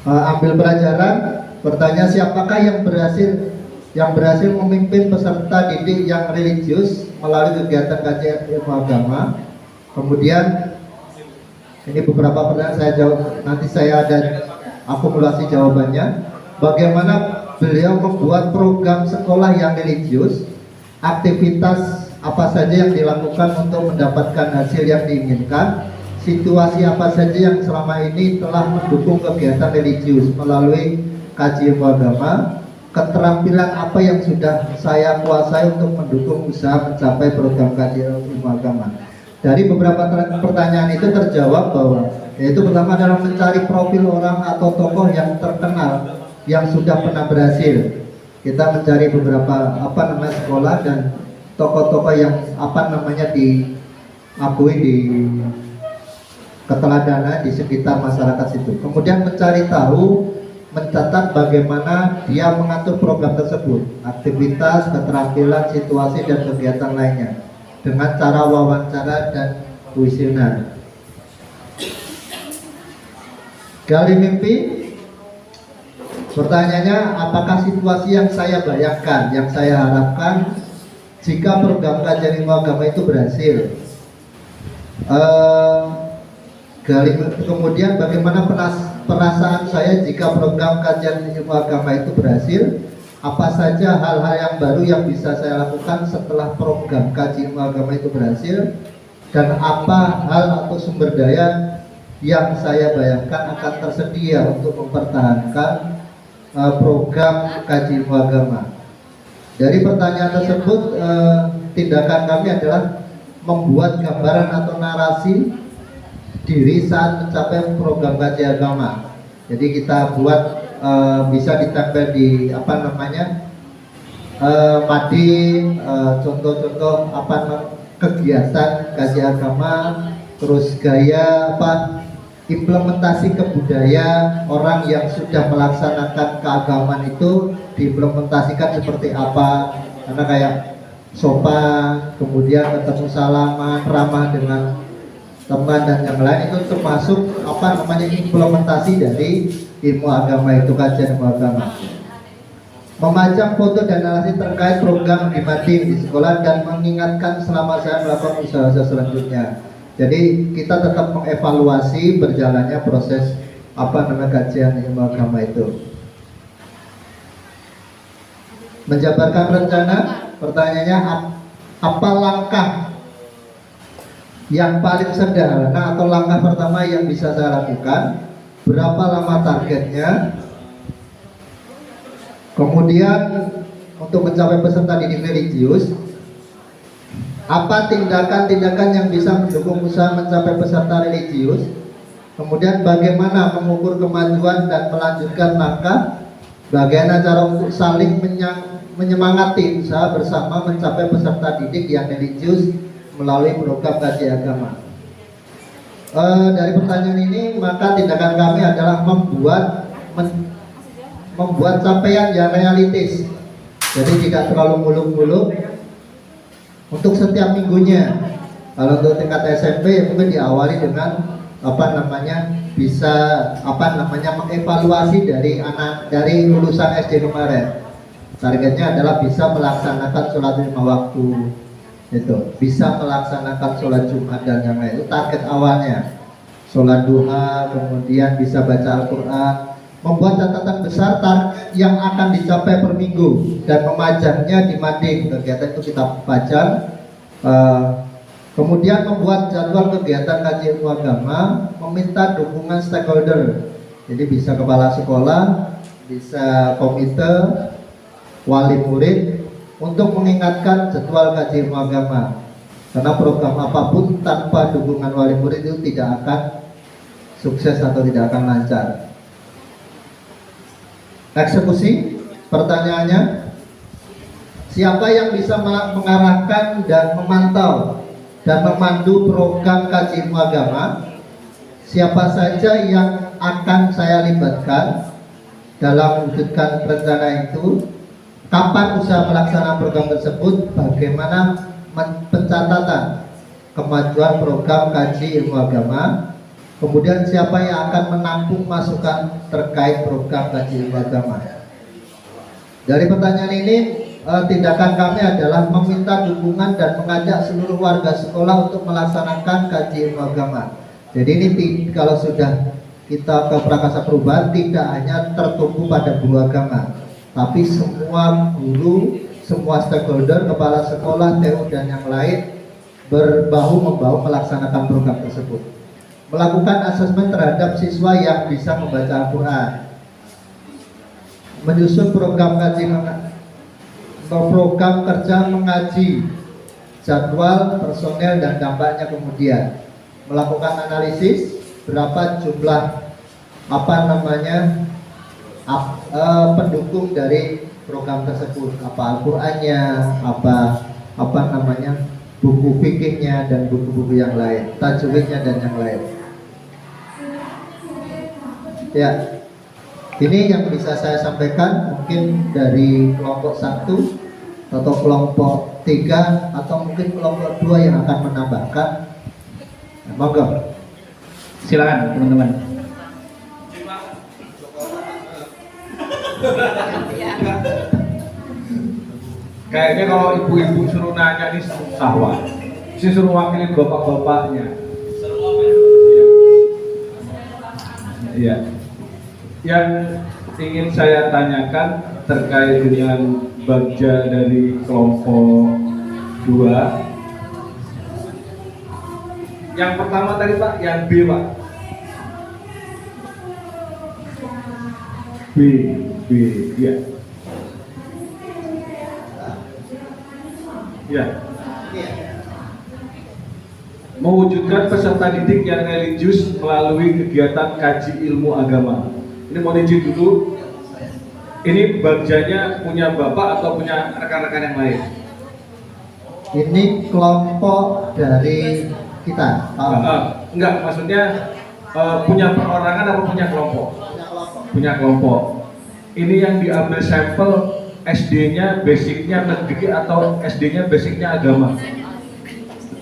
ambil pelajaran. Pertanyaan, siapakah yang berhasil memimpin peserta didik yang religius melalui kegiatan kajian ilmu agama? Kemudian ini beberapa pertanyaan saya jawab, nanti saya ada akumulasi jawabannya. Bagaimana beliau membuat program sekolah yang religius, aktivitas apa saja yang dilakukan untuk mendapatkan hasil yang diinginkan, situasi apa saja yang selama ini telah mendukung kegiatan religius melalui kajian ilmu agama, keterampilan apa yang sudah saya kuasai untuk mendukung usaha mencapai program kajian ilmu agama. Dari beberapa pertanyaan itu terjawab bahwa yaitu pertama adalah mencari profil orang atau tokoh yang terkenal yang sudah pernah berhasil. Kita mencari beberapa sekolah dan tokoh-tokoh yang diakui di keteladanan di sekitar masyarakat situ. Kemudian mencari tahu, mencatat bagaimana dia mengatur program tersebut, aktivitas, keterampilan, situasi dan kegiatan lainnya dengan cara wawancara dan kuesioner. Gali mimpi. Pertanyaannya, apakah situasi yang saya bayangkan, yang saya harapkan jika program kajian ilmu agama itu berhasil? Kemudian bagaimana perasaan saya jika program kajian ilmu agama itu berhasil? Apa saja hal-hal yang baru yang bisa saya lakukan setelah program kajian ilmu agama itu berhasil? Dan apa hal atau sumber daya yang saya bayangkan akan tersedia untuk mempertahankan program kajian ilmu agama? Dari pertanyaan tersebut, tindakan kami adalah membuat gambaran atau narasi diri saat mencapai program kajian agama. Jadi kita buat bisa ditempel di mading, contoh-contoh kegiatan kajian agama, terus gaya implementasi kebudayaan orang yang sudah melaksanakan keagamaan itu diimplementasikan seperti apa, karena kayak sopan, kemudian ketemu salaman, ramah dengan teman dan yang lain, itu termasuk implementasi dari ilmu agama itu, kajian ilmu agama. Memajang foto dan narasi terkait program di mading di sekolah dan mengingatkan selama saya melakukan usaha-usaha selanjutnya. Jadi kita tetap mengevaluasi berjalannya proses kajian ilmu agama itu. Menjabarkan rencana, pertanyaannya apa langkah yang paling sederhana atau langkah pertama yang bisa saya lakukan, berapa lama targetnya, kemudian untuk mencapai peserta didik religius, apa tindakan-tindakan yang bisa mendukung usaha mencapai peserta religius, kemudian bagaimana mengukur kemajuan dan melanjutkan langkah, bagaimana cara untuk saling menyemangati usaha bersama mencapai peserta didik yang religius melalui program kajian agama. Dari pertanyaan ini, maka tindakan kami adalah membuat capaian yang realistis. Jadi tidak terlalu muluk-muluk untuk setiap minggunya. Kalau untuk tingkat SMP mungkin diawali dengan bisa mengevaluasi dari lulusan SD kemarin. Targetnya adalah bisa melaksanakan sholat 5 waktu, itu bisa melaksanakan sholat Jumat dan yang lain. Itu target awalnya. Sholat duha, kemudian bisa baca Al-Quran, membuat catatan besar yang akan dicapai per minggu dan memajangnya di mading. Kegiatan itu kita pajang. Kemudian membuat jadwal kegiatan kajian ilmu agama, meminta dukungan stakeholder. Jadi bisa kepala sekolah, bisa komite, wali murid, untuk mengingatkan jadwal kajian ilmu agama. Karena program apapun tanpa dukungan wali murid itu tidak akan sukses atau tidak akan lancar. Eksekusi, pertanyaannya, siapa yang bisa mengarahkan dan memantau dan memandu program kajian ilmu agama? Siapa saja yang akan saya libatkan dalam mewujudkan rencana itu? Kapan usaha melaksanakan program tersebut? Bagaimana pencatatan kemajuan program kajian ilmu agama? Kemudian siapa yang akan menampung masukan terkait program kaji ilmu agama? Dari pertanyaan ini, tindakan kami adalah meminta dukungan dan mengajak seluruh warga sekolah untuk melaksanakan kaji ilmu agama. Jadi ini kalau sudah kita ke Prakasa Perubahan tidak hanya tertumpu pada guru agama, tapi semua guru, semua stakeholder, kepala sekolah, TU dan yang lain berbahu membahu melaksanakan program tersebut. Melakukan asesmen terhadap siswa yang bisa membaca Al-Quran, menyusun program kerja mengaji, jadwal, personel dan dampaknya, kemudian melakukan analisis berapa jumlah pendukung dari program tersebut, apa Al-Qur'annya, apa namanya buku fikihnya dan buku-buku yang lain, tajwidnya dan yang lain. Ya, ini yang bisa saya sampaikan, mungkin dari kelompok 1 atau kelompok 3 atau mungkin kelompok 2 yang akan menambahkan. Monggo. Silakan teman-teman. Kayaknya kalau ibu-ibu suruh nanya nih susah, wah. Si suruh wakilin bapak-bapaknya. Iya. Yang ingin saya tanyakan terkait dengan bagja dari kelompok 2. Yang pertama tadi Pak, yang B Pak. B, ya. Ya. Mewujudkan peserta didik yang religius melalui kegiatan kaji ilmu agama. Ini mau izin dulu. Ini bagjanya punya bapak atau punya rekan-rekan yang lain? Ini kelompok dari kita. Enggak, maksudnya punya perorangan atau punya kelompok? Punya kelompok. Ini yang diambil sampel SD-nya basicnya negeri atau SD-nya basicnya agama?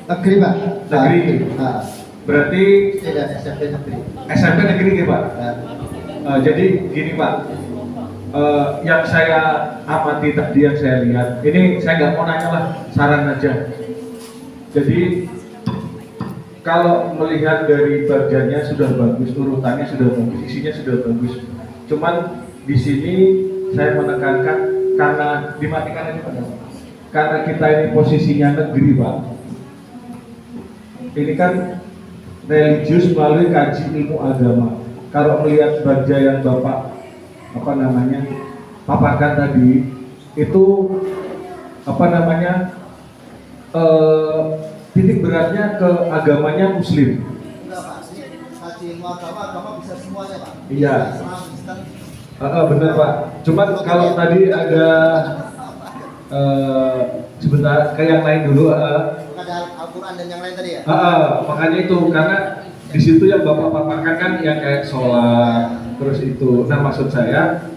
Negeri Pak. Negeri. Berarti tidak SMP negeri. SMP negeri ya Pak? Jadi gini Pak, yang saya amati tadi, yang saya lihat, ini saya nggak mau nanya lah, saran aja. Jadi kalau melihat dari bagiannya sudah bagus, urutannya sudah bagus, isinya sudah bagus. Cuman di sini saya menekankan karena dimatikan aja Pak. Karena kita ini posisinya negeri Pak. Ini kan religius melalui kaji ilmu agama. Kalau melihat bagja yang Bapak paparkan tadi, itu titik beratnya ke agamanya Muslim. Enggak Pak, kaji ilmu agama bisa semuanya Pak. Iya. Benar Pak. Cuman kalau tadi ada sebentar ke yang lain dulu. Ada Al-Quran dan yang lain tadi ya? Makanya itu, karena di situ yang Bapak paparkan kan yang kayak sholat, terus itu. Nah maksud saya,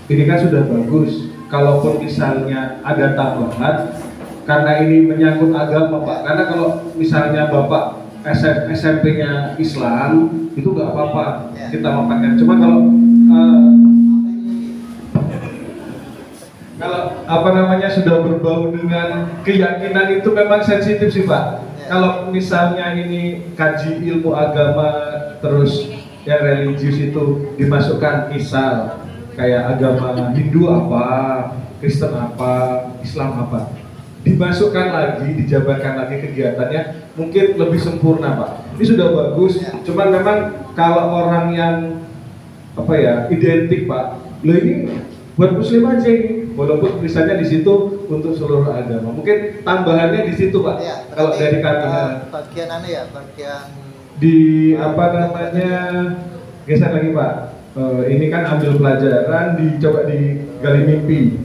ini kan sudah bagus. Kalaupun misalnya ada tambahan, karena ini menyangkut agama Pak. Karena kalau misalnya Bapak SMP-nya Islam, itu nggak apa-apa kita paparkan. Cuma kalau sudah berbau dengan keyakinan itu memang sensitif sih Pak. Kalau misalnya ini kaji ilmu agama terus yang religius itu dimasukkan, misal kayak agama Hindu apa, Kristen apa, Islam apa, dimasukkan lagi, dijabarkan lagi kegiatannya, mungkin lebih sempurna Pak. Ini sudah bagus, cuman memang kalau orang yang identik Pak, loh ini buat Muslim aja ini, walaupun misalnya di situ untuk seluruh agama. Mungkin tambahannya di situ Pak. Ya, kalau dari kami bagian bagian di geser lagi Pak. Ini kan ambil pelajaran, dicoba digali mimpi.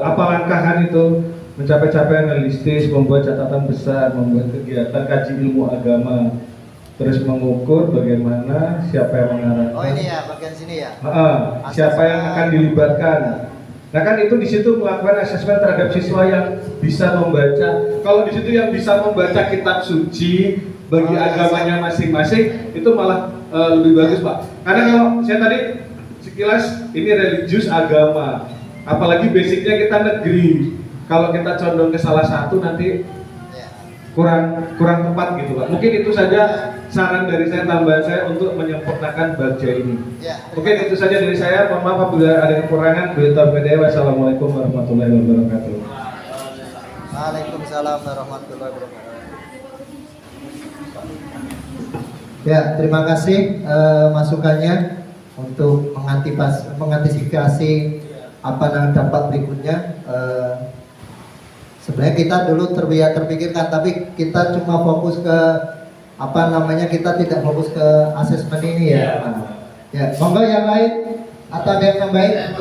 Apa langkah kan itu mencapai capaian realistis, membuat catatan besar, membuat kegiatan kaji ilmu agama, terus mengukur bagaimana siapa yang mengarahkan. Oh ini ya bagian sini ya. Siapa yang akan dilibatkan. Nah kan itu di situ melakukan asesmen terhadap siswa yang bisa membaca. Kalau di situ yang bisa membaca kitab suci, bagi agamanya masing-masing, itu malah lebih bagus Pak. Karena kalau saya tadi sekilas ini religius agama, apalagi basicnya kita negeri. Kalau kita condong ke salah satu nanti kurang tepat gitu Pak. Mungkin itu saja saran dari saya, tambahan saya untuk menyempurnakan bagja ini. Mungkin itu saja dari saya. Mohon maaf apabila ada kekurangan. Wassalamualaikum warahmatullahi wabarakatuh. Waalaikumsalam warahmatullahi wabarakatuh. Ya, terima kasih masukannya untuk mengantisipasi apa dampak berikutnya. Sebenarnya kita dulu terpikirkan, tapi kita cuma fokus ke kita tidak fokus ke asesmen ini ya. Ya, monggo yang lain atau ada yang nambahin?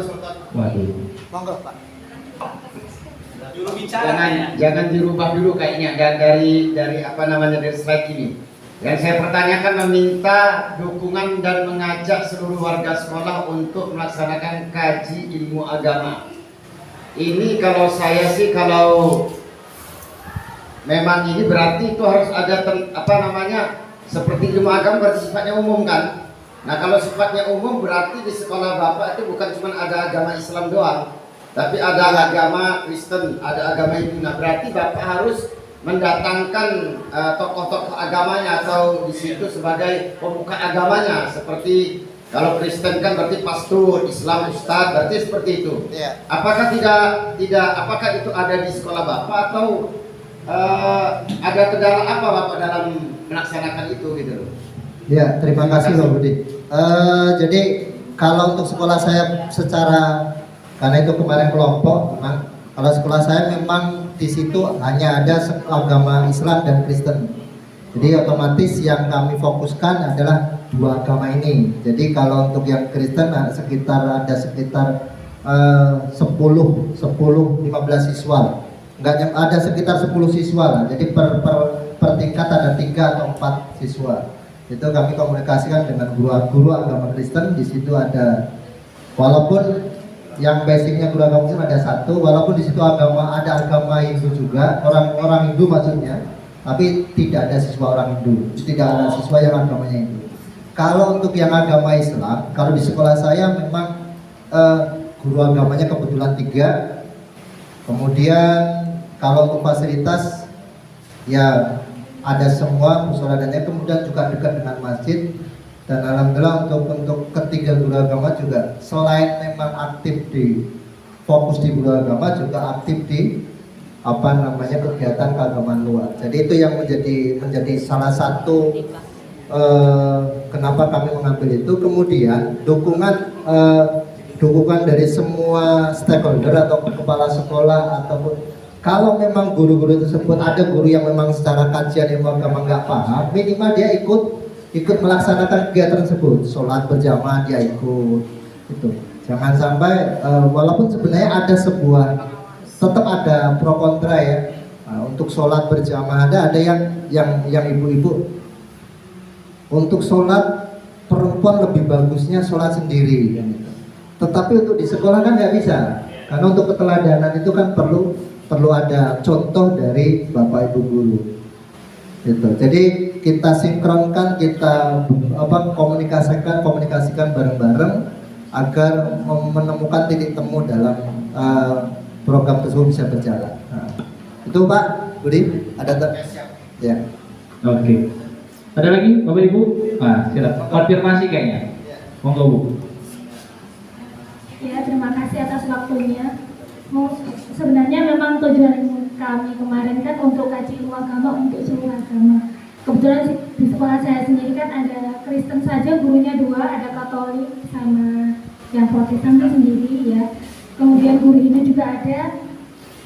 Waduh. Monggo Pak. Jangan dirubah dulu kayaknya dari dari slide ini. Yang saya pertanyakan meminta dukungan dan mengajak seluruh warga sekolah untuk melaksanakan kaji ilmu agama. Ini kalau saya sih, kalau memang ini berarti itu harus ada seperti ilmu agama berarti sifatnya umum kan. Nah kalau sifatnya umum berarti di sekolah Bapak itu bukan cuma ada agama Islam doang, tapi ada agama Kristen, ada agama Hindu. Nah berarti Bapak harus mendatangkan tokoh-tokoh agamanya atau di situ sebagai pemuka agamanya. Seperti kalau Kristen kan berarti pastor, Islam ustadz, berarti seperti itu. Yeah. Apakah apakah itu ada di sekolah Bapak atau ada kendala apa Bapak dalam melaksanakan itu gitu loh? Ya, terima kasih Pak Budi. Jadi kalau untuk sekolah saya karena itu kemarin kelompok, kalau sekolah saya memang di situ hanya ada agama Islam dan Kristen. Jadi otomatis yang kami fokuskan adalah dua agama ini. Jadi kalau untuk yang Kristen ada sekitar 10-15 siswa. Enggak, ada sekitar 10 siswa lah. Jadi per tingkat ada 3 atau 4 siswa. Itu kami komunikasikan dengan guru agama Kristen. Di situ ada, walaupun yang basicnya guru agama Islam ada 1, walaupun di situ ada agama Hindu juga, orang Hindu maksudnya, tapi tidak ada siswa orang Hindu, tidak ada siswa yang agamanya Hindu. Kalau untuk yang agama Islam, kalau di sekolah saya memang guru agamanya kebetulan 3. Kemudian kalau untuk fasilitas ya ada semua musoladannya, kemudian juga dekat dengan masjid. Dan alhamdulillah untuk ketiga guru agama juga selain memang aktif fokus di guru agama, juga aktif di kegiatan keagamaan luar. Jadi itu yang menjadi salah satu kenapa kami mengambil itu. Kemudian dukungan dari semua stakeholder atau kepala sekolah, ataupun kalau memang guru-guru tersebut ada guru yang memang secara kajian ilmu agama nggak paham, minimal dia ikut melaksanakan kegiatan tersebut, sholat berjamaah dia ikut. Itu jangan sampai walaupun sebenarnya tetap ada pro kontra ya. Untuk sholat berjamaah ada yang ibu-ibu untuk sholat perempuan lebih bagusnya sholat sendiri kan. Tetapi untuk di sekolah kan nggak bisa, karena untuk keteladanan itu kan perlu ada contoh dari bapak ibu guru. Gitu. Jadi kita sinkronkan, kita komunikasikan bareng-bareng agar menemukan titik temu dalam program tersebut bisa berjalan. Itu Pak Budi, ada ya. Oke. Ada lagi Bapak Ibu? Silakan konfirmasi kayaknya. Monggo Bu. Ya, terima kasih atas waktunya. Sebenarnya memang tujuan kami kemarin kan untuk kaji ilmu agama untuk seluruh agama. Kebetulan di sekolah saya sendiri kan ada Kristen saja, gurunya 2, ada Katolik sama yang Protestan itu sendiri ya. Kemudian guru ini juga ada,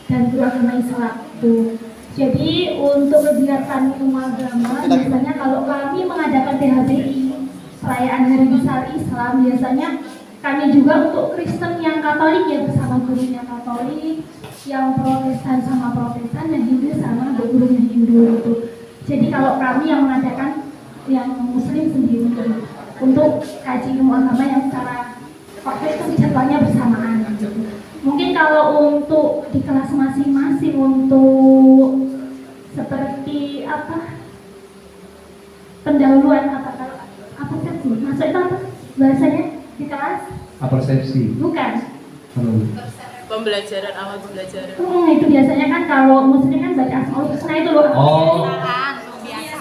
dan guru agama Islam tuh. Jadi untuk kegiatan ilmu agama biasanya kalau kami mengadakan THBI, perayaan Hari Besar Islam, biasanya kami juga untuk Kristen yang Katolik ya bersama gurunya Katolik, yang Protestan sama Protestan, dan Hindu sama gurunya Hindu itu. Jadi kalau kami yang mengadakan yang Muslim sendiri untuk kaji ilmu agama yang secara waktu itu jadwalnya bersamaan gitu. Mungkin kalau untuk di kelas masing-masing untuk seperti pendahuluan apa persepsi. Masuk itu apa bahasanya di kelas? Persepsi. Bukan. Pembelajaran, awal pembelajaran. Itu biasanya kan kalau muslim kan baca asmaul husna itu loh. Oh,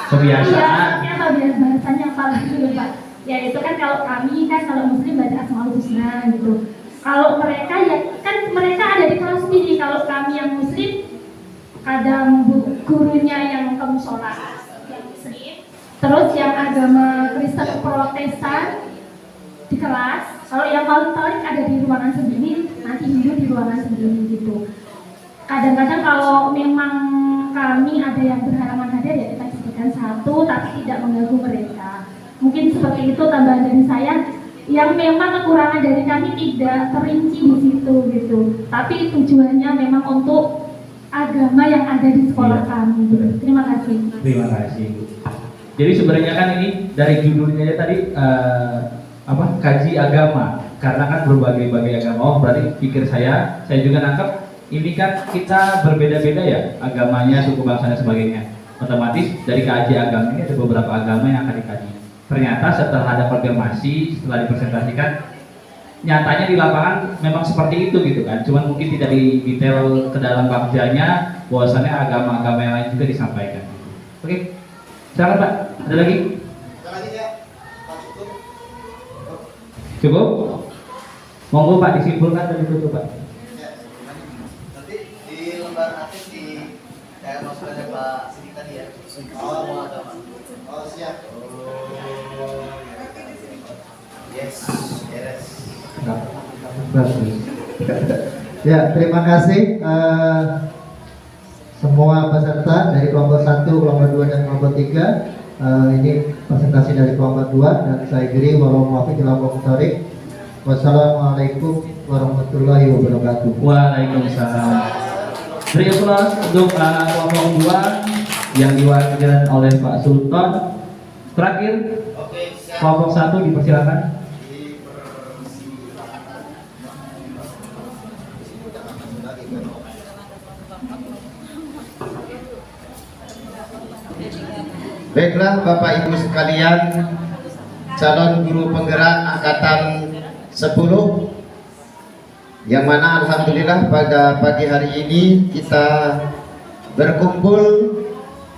kebiasaan. Iya, apa bahasanya apa lagi lupa. Ya itu kan kalau kami kan kalau muslim baca asmaul husna gitu. Kalau mereka ya kan mereka ada di kelas sendiri. Kalau kami yang muslim kadang gurunya yang ke musola yang muslim. Terus yang agama Kristen Protestan di kelas. Kalau yang paling ada di ruangan sendiri, nanti Hindu di ruangan sendiri gitu. Kadang-kadang kalau memang kami ada yang berhalangan hadir ya kita jadikan satu, tapi tidak mengganggu mereka. Mungkin seperti itu tambahan dari saya. Yang memang kekurangan dari kami tidak terinci di situ gitu. Tapi tujuannya memang untuk agama yang ada di sekolah kami. Gitu. Terima kasih. Terima kasih. Jadi sebenarnya kan ini dari judulnya aja tadi kaji agama, karena kan berbagai-bagai agama. Oh, berarti pikir saya juga nangkep ini kan kita berbeda-beda ya agamanya, suku bangsa dan sebagainya. Otomatis dari kaji agama ini ada beberapa agama yang akan dikaji. Ternyata setelah ada konfirmasi, setelah dipresentasikan, nyatanya di lapangan memang seperti itu gitu kan. Cuman mungkin tidak di detail ke dalam bagjanya, bahwasannya agama-agama yang lain juga disampaikan. Oke, silakan Pak. Ada lagi? Cukup? Monggo Pak disimpulkan dan ditutup Pak. Nanti di lembar akhir di kayak maksudnya Pak Sidik tadi ya. Oh, mau agama. Oh, siap. Yes. Ya, terima kasih semua peserta dari kelompok 1, kelompok 2 dan kelompok 3. Ini presentasi dari kelompok 2 dan saya kiri wallahualam kelompok tarik. Wassalamualaikum warahmatullahi wabarakatuh. Waalaikumsalam. Beri aplaus untuk kelompok 2 yang diwakilkan oleh Pak Sultan. Terakhir, kelompok 1 dipersilakan. Baiklah Bapak Ibu sekalian, calon guru penggerak angkatan 10 yang mana alhamdulillah pada pagi hari ini kita berkumpul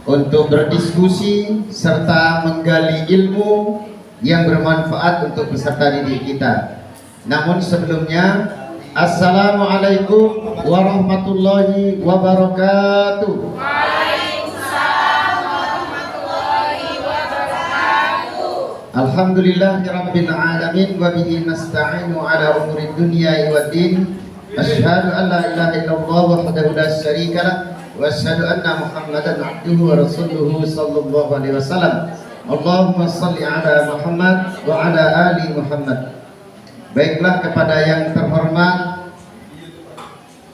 untuk berdiskusi serta menggali ilmu yang bermanfaat untuk peserta didik kita. Namun sebelumnya, Assalamualaikum warahmatullahi wabarakatuh. Alhamdulillahirabbil alamin wa bihi nasta'inu ala umuri dunya waddin. Asyhadu an la ilaha illallah wahdahu la syarika lah wa asyhadu anna Muhammadan abduhu wa rasuluhu sallallahu alaihi wasallam. Allahumma shalli ala Muhammad wa ala ali Muhammad. Baiklah kepada yang terhormat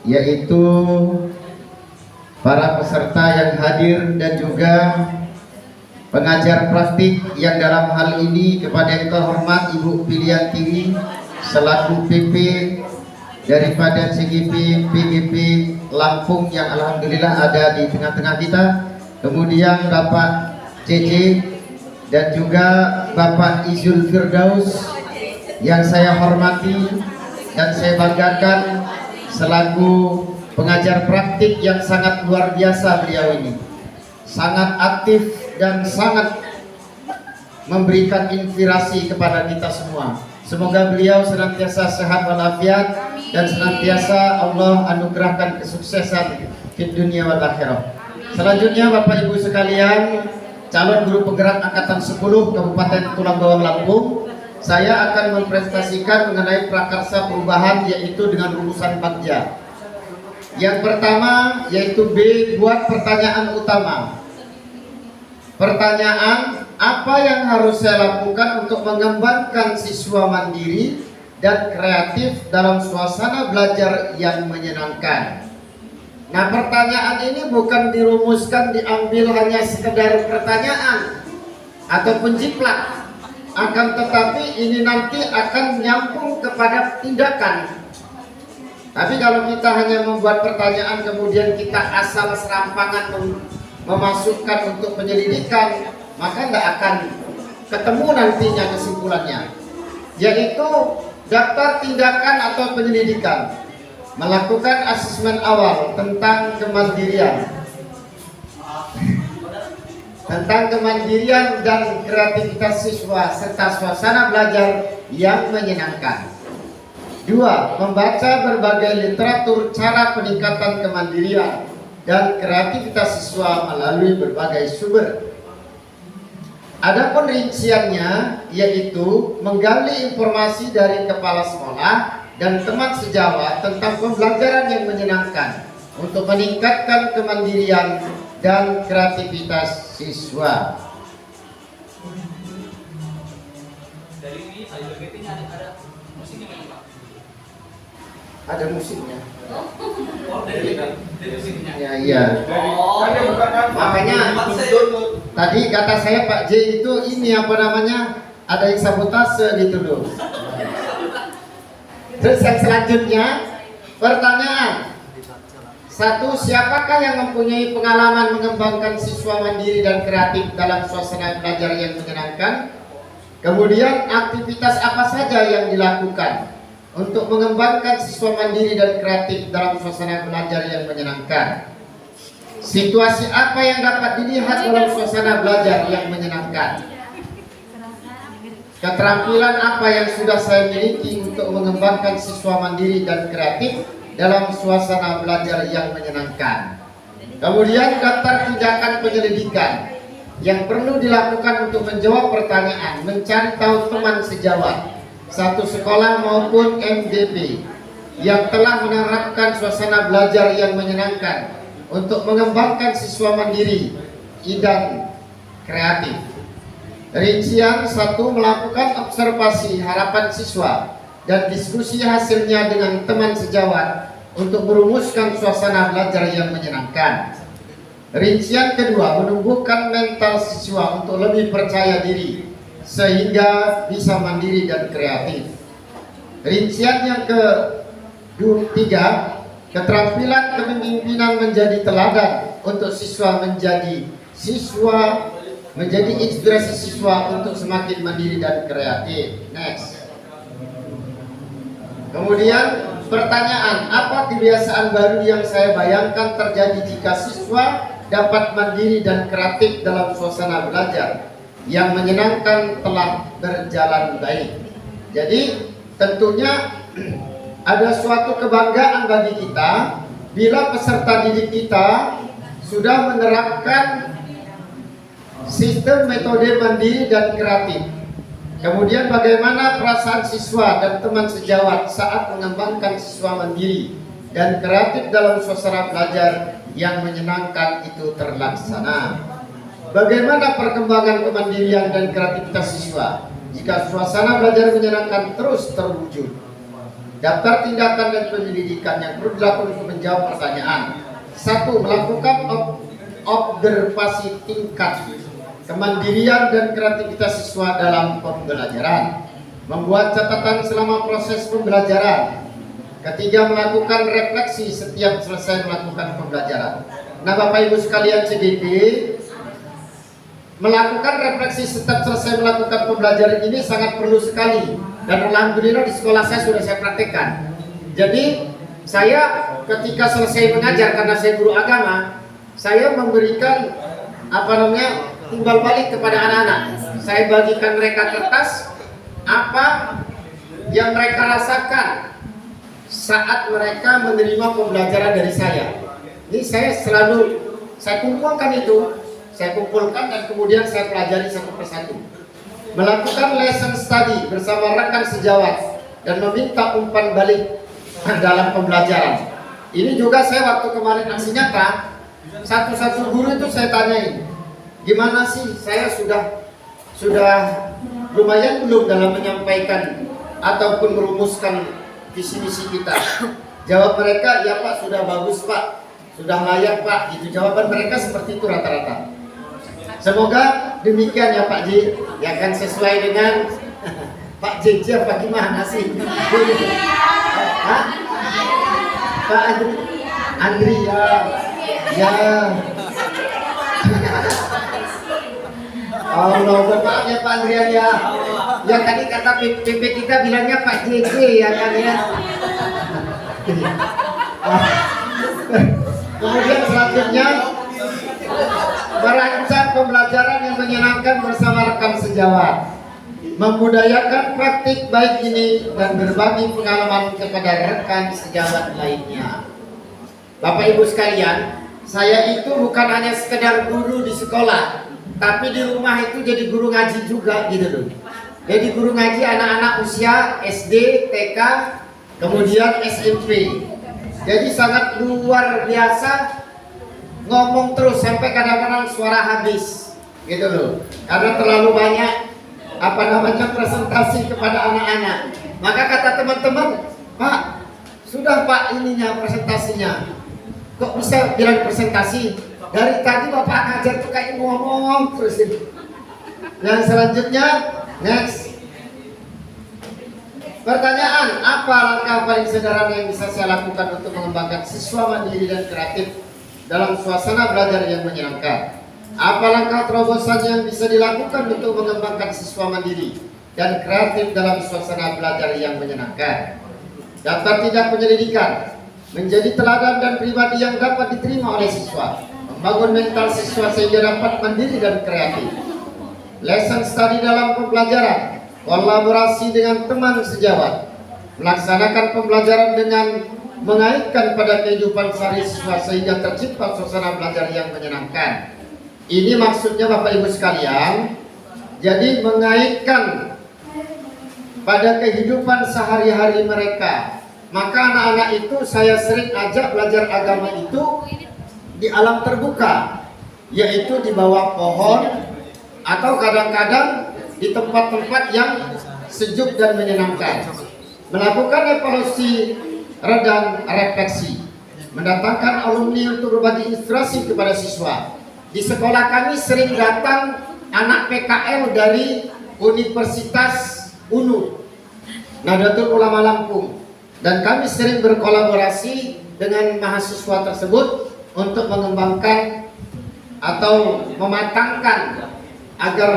yaitu para peserta yang hadir dan juga pengajar praktik yang dalam hal ini kepada yang terhormat Ibu Piliantiwi selaku PP daripada CGP PGP Lampung yang alhamdulillah ada di tengah-tengah kita, kemudian Bapak CC dan juga Bapak Izul Firdaus yang saya hormati dan saya banggakan selaku pengajar praktik yang sangat luar biasa. Beliau ini sangat aktif dan sangat memberikan inspirasi kepada kita semua. Semoga beliau senantiasa sehat walafiat dan senantiasa Allah anugerahkan kesuksesan di dunia wal akhirah. Selanjutnya Bapak Ibu sekalian, calon guru penggerak angkatan 10 Kabupaten Tulang Bawang Lampung, saya akan mempresentasikan mengenai prakarsa perubahan yaitu dengan rumusan bagja. Yang pertama yaitu B, buat pertanyaan utama. Pertanyaan, apa yang harus saya lakukan untuk mengembangkan siswa mandiri dan kreatif dalam suasana belajar yang menyenangkan? Nah, pertanyaan ini bukan dirumuskan, diambil hanya sekedar pertanyaan ataupun jiplak, akan tetapi ini nanti akan nyambung kepada tindakan. Tapi kalau kita hanya membuat pertanyaan kemudian kita asal serampangan memasukkan untuk penyelidikan, maka tidak akan ketemu nantinya kesimpulannya, yaitu daftar tindakan atau penyelidikan, melakukan asesmen awal tentang kemandirian dan kreativitas siswa serta suasana belajar yang menyenangkan. 2. Membaca berbagai literatur cara peningkatan kemandirian dan kreativitas siswa melalui berbagai sumber. Adapun rinciannya yaitu menggali informasi dari kepala sekolah dan teman sejawat tentang pembelajaran yang menyenangkan untuk meningkatkan kemandirian dan kreativitas siswa. Dari ini saya marketing ada musiknya nggak, Pak? Ada musiknya. Oh, dari musiknya. Ya, iya. Makanya tadi kata saya Pak J itu ini apa namanya, ada yang sabotase gitu loh. Terus yang selanjutnya pertanyaan 1. Siapakah yang mempunyai pengalaman mengembangkan siswa mandiri dan kreatif dalam suasana belajar yang menyenangkan? Kemudian aktivitas apa saja yang dilakukan untuk mengembangkan siswa mandiri dan kreatif dalam suasana belajar yang menyenangkan? Situasi apa yang dapat dilihat dalam suasana belajar yang menyenangkan? Keterampilan apa yang sudah saya miliki untuk mengembangkan siswa mandiri dan kreatif dalam suasana belajar yang menyenangkan? Kemudian daftar tindakan penyelidikan yang perlu dilakukan untuk menjawab pertanyaan, mencari tahu teman sejawat satu sekolah maupun MDP yang telah menerapkan suasana belajar yang menyenangkan untuk mengembangkan siswa mandiri dan kreatif. Rincian 1. Melakukan observasi harapan siswa dan diskusi hasilnya dengan teman sejawat untuk merumuskan suasana belajar yang menyenangkan. Rincian kedua, menumbuhkan mental siswa untuk lebih percaya diri sehingga bisa mandiri dan kreatif. Rincian yang ketiga, keterampilan kepemimpinan menjadi teladan untuk siswa menjadi inspirasi siswa untuk semakin mandiri dan kreatif. Next. Kemudian pertanyaan, apa kebiasaan baru yang saya bayangkan terjadi jika siswa dapat mandiri dan kreatif dalam suasana belajar yang menyenangkan telah berjalan baik? Jadi tentunya ada suatu kebanggaan bagi kita bila peserta didik kita sudah menerapkan sistem metode mandiri dan kreatif. Kemudian bagaimana perasaan siswa dan teman sejawat saat mengembangkan siswa mandiri dan kreatif dalam suasana belajar yang menyenangkan itu terlaksana. Bagaimana perkembangan kemandirian dan kreativitas siswa jika suasana belajar menyenangkan terus terwujud? Daftar tindakan dan penyelidikan yang perlu dilakukan untuk menjawab pertanyaan. 1. Melakukan observasi tingkat kemandirian dan kreativitas siswa dalam pembelajaran. Membuat catatan selama proses pembelajaran. Ketiga, melakukan refleksi setiap selesai melakukan pembelajaran. Nah, Bapak Ibu sekalian CDD, melakukan refleksi setiap selesai melakukan pembelajaran ini sangat perlu sekali. Dan alhamdulillah di sekolah saya sudah saya praktekkan. Jadi saya ketika selesai mengajar, karena saya guru agama, saya memberikan timbal balik kepada anak-anak. Saya bagikan mereka kertas apa yang mereka rasakan saat mereka menerima pembelajaran dari saya. Ini saya kumpulkan itu, saya kumpulkan dan kemudian saya pelajari satu persatu. Melakukan lesson study bersama rekan sejawat dan meminta umpan balik dalam pembelajaran. Ini juga saya waktu kemarin aksi nyata, satu-satu guru itu saya tanyain, gimana sih saya sudah lumayan belum dalam menyampaikan ataupun merumuskan visi misi kita? Jawab mereka, ya Pak, sudah bagus Pak, sudah layak Pak. Itu jawaban mereka seperti itu rata-rata. Semoga demikian ya Pak J, ya kan sesuai dengan Pak JJ apa gimana sih? Hah? Pak Andri ya. Allah, maaf ya Pak Andrian ya. Ya tadi kata PP kita bilangnya Pak JJ ya kan ya. Kemudian selanjutnya merancang pembelajaran yang menyenangkan bersama rekan sejawat, membudayakan praktik baik ini dan berbagi pengalaman kepada rekan sejawat lainnya. Bapak Ibu sekalian, saya itu bukan hanya sekedar guru di sekolah, tapi di rumah itu jadi guru ngaji juga gitu loh. Jadi guru ngaji anak-anak usia SD, TK, kemudian SMP. Jadi sangat luar biasa, ngomong terus sampai kadang-kadang suara habis gitu loh. Karena terlalu banyak presentasi kepada anak-anak. Maka kata teman-teman, Pak, sudah Pak ininya presentasinya. Kok bisa bilang presentasi? Dari tadi Bapak ngajar tuh kayak ngomong terus ini. Yang selanjutnya, next. Pertanyaan, apa langkah paling sederhana yang bisa saya lakukan untuk mengembangkan siswa mandiri dan kreatif dalam suasana belajar yang menyenangkan? Apa langkah terobosan yang bisa dilakukan untuk mengembangkan siswa mandiri dan kreatif dalam suasana belajar yang menyenangkan? Daftar tindak penyelidikan, menjadi teladan dan pribadi yang dapat diterima oleh siswa, membangun mental siswa sehingga dapat mandiri dan kreatif. Lesson study dalam pembelajaran, kolaborasi dengan teman sejawat, melaksanakan pembelajaran dengan mengaitkan pada kehidupan sehari siswa sehingga tercipta suasana belajar yang menyenangkan. Ini maksudnya Bapak Ibu sekalian, jadi mengaitkan pada kehidupan sehari-hari mereka. Maka anak-anak itu saya sering ajak belajar agama itu di alam terbuka, yaitu di bawah pohon atau kadang-kadang di tempat-tempat yang sejuk dan menyenangkan. Melakukan evaluasi dan refleksi, mendatangkan alumni untuk berbagi inspirasi kepada siswa. Di sekolah kami sering datang anak PKL dari Universitas UNU, Nahdlatul Ulama Lampung, dan kami sering berkolaborasi dengan mahasiswa tersebut untuk mengembangkan atau mematangkan agar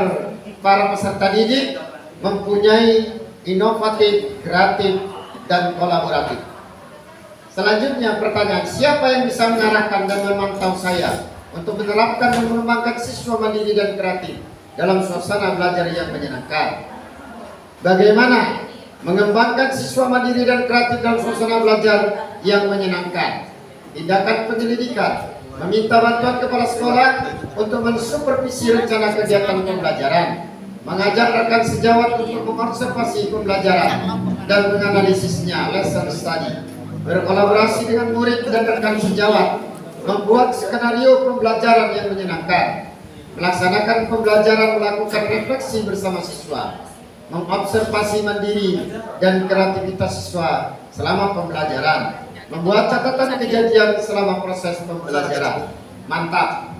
para peserta didik mempunyai inovatif, kreatif, dan kolaboratif. Selanjutnya pertanyaan, siapa yang bisa mengarahkan dan memantau saya untuk menerapkan dan mengembangkan siswa mandiri dan kreatif dalam suasana belajar yang menyenangkan? Bagaimana mengembangkan siswa mandiri dan kreatif dalam suasana belajar yang menyenangkan? Tindakan penyelidikan, meminta bantuan kepala sekolah untuk mensupervisi rencana kegiatan pembelajaran, mengajak rekan sejawat untuk mengobservasi pembelajaran dan menganalisisnya, lesson study, berkolaborasi dengan murid dan rekan sejawat, membuat skenario pembelajaran yang menyenangkan, melaksanakan pembelajaran, melakukan refleksi bersama siswa, mengobservasi mandiri dan kreativitas siswa selama pembelajaran, membuat catatan kejadian selama proses pembelajaran. Mantap,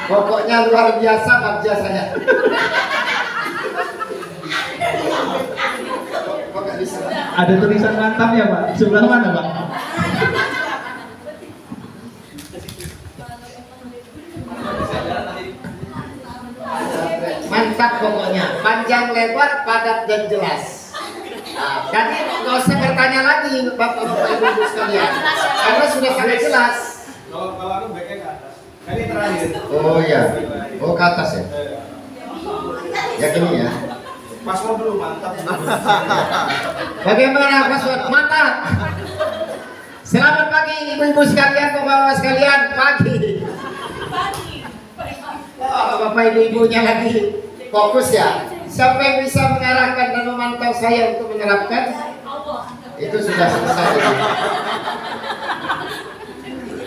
pokoknya luar biasa bagja saya. Ada tulisan mantap ya Pak? Sebelah mana Pak? Mantap pokoknya, panjang lebar, padat dan jelas. Nah, jadi nggak usah bertanya lagi Bapak-Bapak Ibu sekalian, karena sudah sangat jelas. Kalau backnya ke atas. Ini terakhir. Oh iya, oh ke atas ya. Ya gini ya. Password dulu mantap. Bagaimana password? Mantap. Selamat pagi ibu-ibu sekalian, bapak-bapak sekalian. Pagi. Oh, bapak ibu-ibunya lagi fokus ya. Siapa yang bisa mengarahkan dan memantau saya untuk menerapkan? Itu sudah selesai.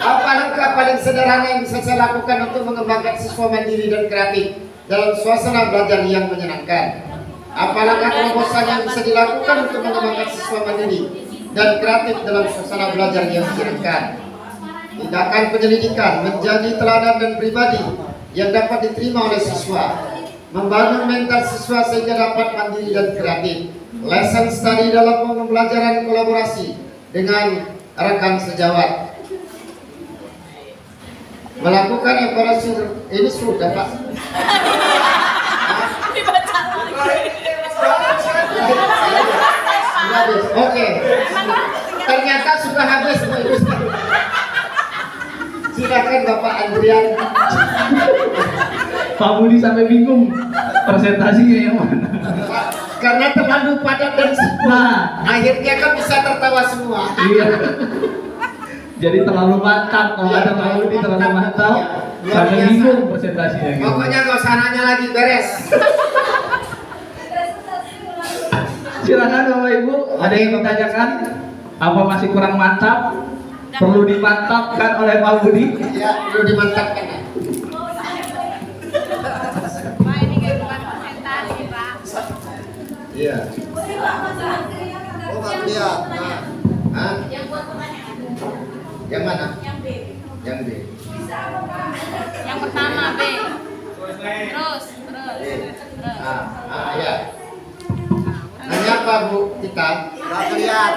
Apa langkah paling sederhana yang bisa saya lakukan untuk mengembangkan siswa mandiri dan kreatif dalam suasana belajar yang menyenangkan? Apa langkah terobosan yang bisa dilakukan untuk mengembangkan siswa mandiri dan kreatif dalam suasana belajar yang menyenangkan? Tindakan penyelidikan, menjadi teladan dan pribadi yang dapat diterima oleh siswa, membangun mental siswa sehingga dapat mandiri dan kreatif. Lesson study dalam pembelajaran kolaborasi dengan rekan sejawat, Melakukan evaluasi ini sudah Pak. Sudah habis. Oke. Ternyata sudah habis Bu Ibu. Silakan Bapak Andrian. Pak Budi sampai bingung presentasinya yang mana. Karena terlalu padat dan Nah, akhirnya kan bisa tertawa semua. iya. Jadi terlalu mantap, kalau ada Pak Budi terlalu mantap, sampai bingung presentasinya. Gitu. Pokoknya gak usah nanya lagi, beres. Silakan Bapak Ibu, ada yang ditanyakan? Apa masih kurang mantap? Perlu dimantapkan oleh Pak Budi? Ya, perlu dimantapkan. Pak, ini kayak bukan presentasi, Pak. Iya. Oh, Pak lihat. Nah, Hah? Yang mana? Yang B. Yang B. Yang pertama B. Terus. Ya. Nanya apa Bu kita? Pak lihat.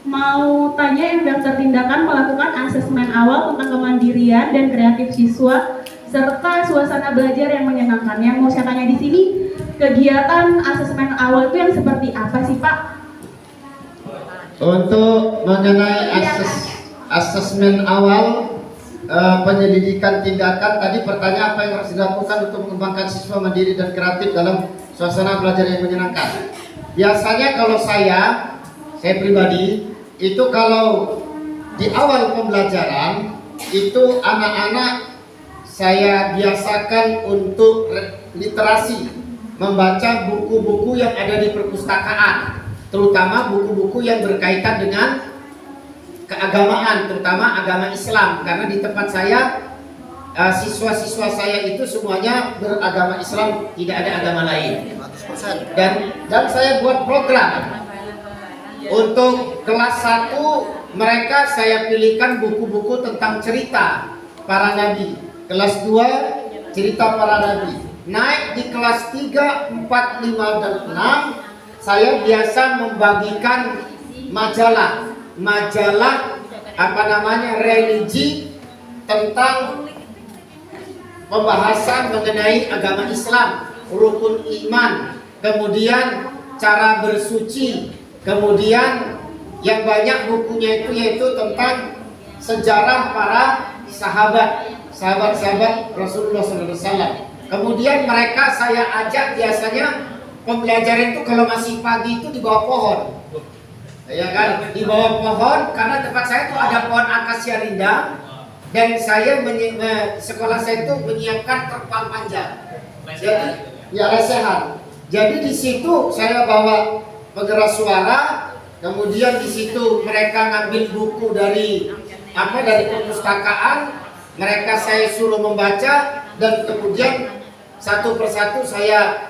Mau tanya yang daftar tindakan melakukan asesmen awal tentang kemandirian dan kreatif siswa serta suasana belajar yang menyenangkan. Yang mau saya tanya di sini, kegiatan asesmen awal itu yang seperti apa sih Pak? Untuk mengenai asesmen awal penyelidikan tindakan, tadi pertanyaan apa yang harus dilakukan untuk mengembangkan siswa mandiri dan kreatif dalam suasana belajar yang menyenangkan. Biasanya kalau saya pribadi itu kalau di awal pembelajaran itu anak-anak saya biasakan untuk literasi, membaca buku-buku yang ada di perpustakaan, terutama buku-buku yang berkaitan dengan keagamaan, terutama agama Islam, karena di tempat saya siswa-siswa saya itu semuanya beragama Islam, tidak ada agama lain. 100%. Dan saya buat program untuk kelas 1 mereka saya pilihkan buku-buku tentang cerita para nabi. Kelas 2 cerita para nabi. Naik di kelas 3, 4, 5 dan 6 saya biasa membagikan majalah religi tentang pembahasan mengenai agama Islam, rukun iman, kemudian cara bersuci, kemudian yang banyak bukunya itu yaitu tentang sejarah para sahabat Rasulullah SAW. Kemudian mereka saya ajak biasanya pembelajaran itu kalau masih pagi itu di bawah pohon, ya kan, di bawah pohon karena tempat saya itu ada pohon akasia rindang dan saya sekolah saya itu menyiapkan terpal panjang. Jadi ya lesehan. Jadi di situ saya bawa pengeras suara, kemudian di situ mereka ngambil buku dari perpustakaan, mereka saya suruh membaca dan kemudian satu persatu saya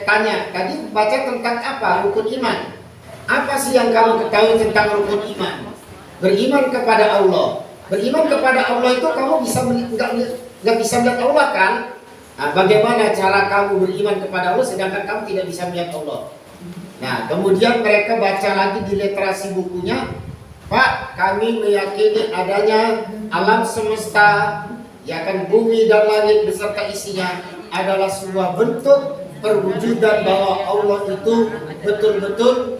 tanya, tadi baca tentang apa? Rukun iman. Apa sih yang kamu ketahui tentang rukun iman? Beriman kepada Allah. Beriman kepada Allah itu kamu nggak bisa melihat Allah kan? Nah, bagaimana cara kamu beriman kepada Allah sedangkan kamu tidak bisa melihat Allah? Nah, kemudian mereka baca lagi di literasi bukunya, Pak, kami meyakini adanya alam semesta, ya kan, bumi dan langit beserta isinya adalah sebuah bentuk perwujudan bahwa Allah itu betul-betul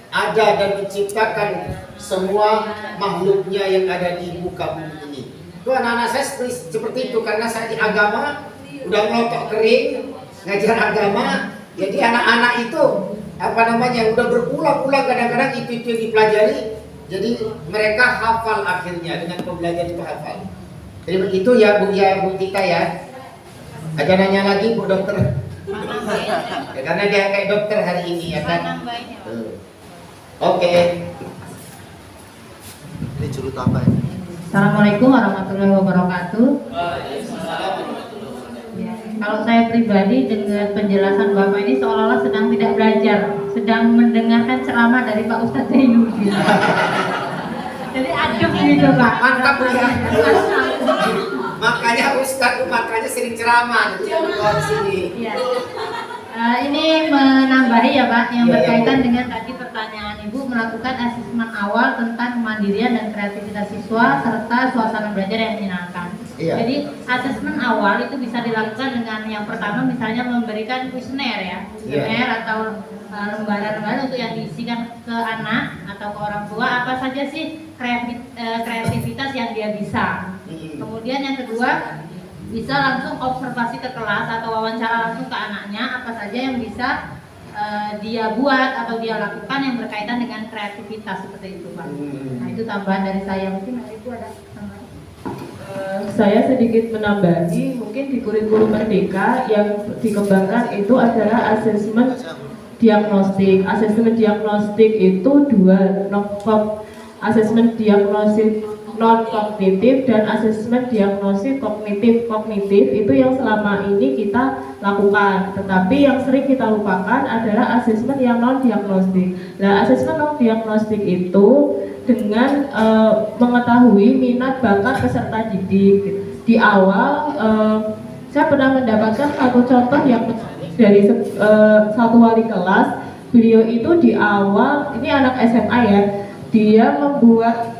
ada dan menciptakan semua makhluknya yang ada di muka bumi ini. Itu anak-anak saya seperti itu karena saya di agama udah melotok kering ngajar agama, jadi anak-anak itu udah berulang-ulang kadang-kadang itu yang dipelajari, jadi mereka hafal akhirnya dengan pembelajaran itu hafal. Jadi begitu ya Bu Tita ya. Ada nanya lagi Bu Dokter. Ya, karena dia kayak dokter hari ini ya kan. Oke. Ini juru tambah ini. Assalamualaikum warahmatullahi wabarakatuh. Ya, kalau saya pribadi dengan penjelasan Bapak ini seolah-olah sedang tidak belajar, sedang mendengarkan ceramah dari Pak Ustadz Zainuddin. Jadi adem gitu Pak. Mantap ya. Makanya Ustadz makanya sering ceramah di sini. Ya. Ini menambahi ya Pak, yang Iya, berkaitan iya. dengan tadi pertanyaan Ibu melakukan asesmen awal tentang kemandirian dan kreativitas siswa serta suasana belajar yang menyenangkan. Iya. Jadi asesmen awal itu bisa dilakukan dengan yang pertama misalnya memberikan kuesioner ya, kuesioner atau lembaran-lembaran untuk yang diisikan ke anak atau ke orang tua apa saja sih kreativitas yang dia bisa. Kemudian yang kedua bisa langsung observasi ke kelas atau wawancara langsung ke anaknya apa saja yang bisa dia buat atau dia lakukan yang berkaitan dengan kreativitas seperti itu Pak. Nah itu tambahan dari saya, mungkin dari itu ada tambahan. Saya sedikit menambahi, mungkin di kurikulum Merdeka yang dikembangkan itu adalah asesmen diagnostik. Asesmen diagnostik itu dua, asesmen diagnostik non kognitif dan asesmen diagnosis kognitif. Kognitif itu yang selama ini kita lakukan, tetapi yang sering kita lupakan adalah asesmen yang non diagnostik. Nah, asesmen non diagnostik itu dengan mengetahui minat bakat peserta didik. Di awal saya pernah mendapatkan satu contoh yang dari satu wali kelas. Beliau itu di awal, ini anak SMA ya, dia membuat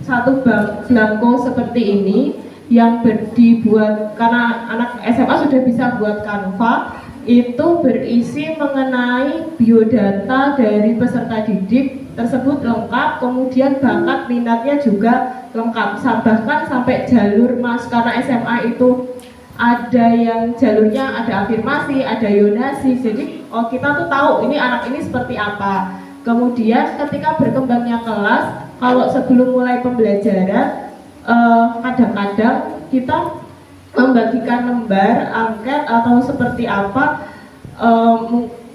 satu belangko seperti ini yang dibuat karena anak SMA sudah bisa buat Canva, itu berisi mengenai biodata dari peserta didik tersebut lengkap, kemudian bakat minatnya juga lengkap, bahkan sampai jalur mas, karena SMA itu ada yang jalurnya ada afirmasi, ada yonasi, jadi kita tuh tahu ini anak ini seperti apa. Kemudian ketika berkembangnya kelas, kalau sebelum mulai pembelajaran kadang-kadang kita membagikan lembar angket atau seperti apa,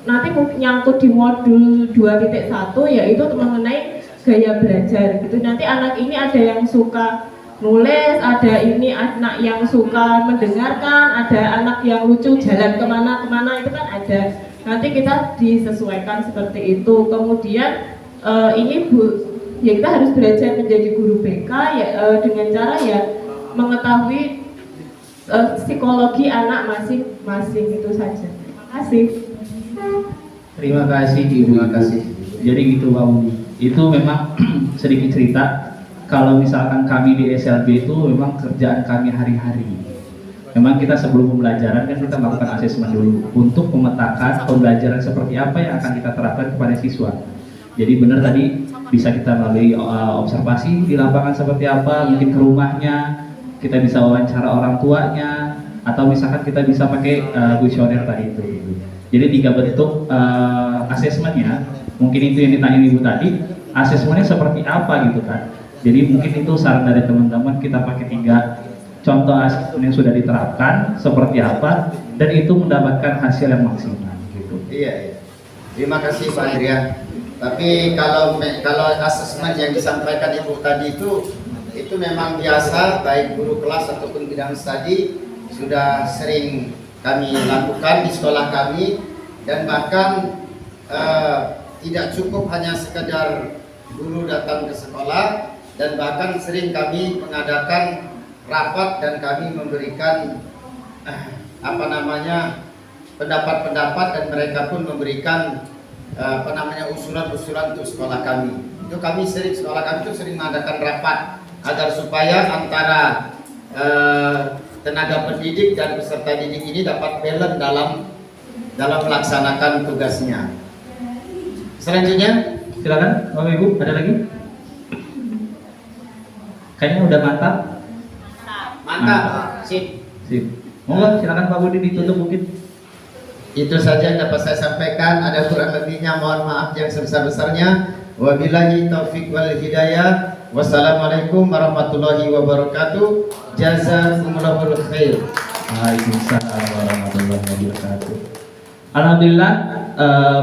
nanti nyangkut di modul 2.1 yaitu mengenai gaya belajar gitu. Nanti anak ini ada yang suka nulis, ada ini anak yang suka mendengarkan, ada anak yang lucu jalan kemana-kemana, itu kan ada. Nanti kita disesuaikan seperti itu. Kemudian ini ya kita harus belajar menjadi guru BK ya, dengan cara ya mengetahui psikologi anak masing-masing, itu saja. Terima kasih. Terima kasih Ibu. Terima kasih. Jadi gitu Pak Budi. Itu memang sedikit cerita. Kalau misalkan kami di SLB itu memang kerjaan kami hari-hari. Memang kita sebelum pembelajaran kan kita melakukan asesmen dulu untuk memetakan pembelajaran seperti apa yang akan kita terapkan kepada siswa. Jadi benar tadi bisa kita melalui observasi di lapangan seperti apa, mungkin ke rumahnya, kita bisa wawancara orang tuanya, atau misalkan kita bisa pakai kuesioner tadi itu. Jadi 3 bentuk asesmennya, mungkin itu yang ditanya Ibu tadi, asesmennya seperti apa gitu kan. Jadi mungkin itu saran dari teman-teman, kita pakai 3 contoh asesmen yang sudah diterapkan seperti apa, dan itu mendapatkan hasil yang maksimal gitu. Iya. Terima kasih Pak Adrian. Tapi kalau asesmen yang disampaikan Ibu tadi itu memang biasa, baik guru kelas ataupun bidang studi sudah sering kami lakukan di sekolah kami, dan bahkan tidak cukup hanya sekedar guru datang ke sekolah, dan bahkan sering kami mengadakan rapat dan kami memberikan pendapat-pendapat, dan mereka pun memberikan usulan-usulan untuk sekolah kami. Itu sekolah kami itu sering mengadakan rapat agar supaya antara tenaga pendidik dan peserta didik ini dapat balance dalam melaksanakan tugasnya. Selanjutnya, Silakan Bapak Ibu, ada lagi? Kayaknya udah mantap. mantap, sip. Monggo silakan Pak Budi ditutup mungkin. Itu saja yang dapat saya sampaikan. Ada kurang lebihnya mohon maaf yang sebesar-besarnya. Wabillahi taufiq wal hidayah. Wassalamualaikum warahmatullahi wabarakatuh. Jazakumullahu khair. Waalaikumsalam warahmatullahi wabarakatuh. Alhamdulillah,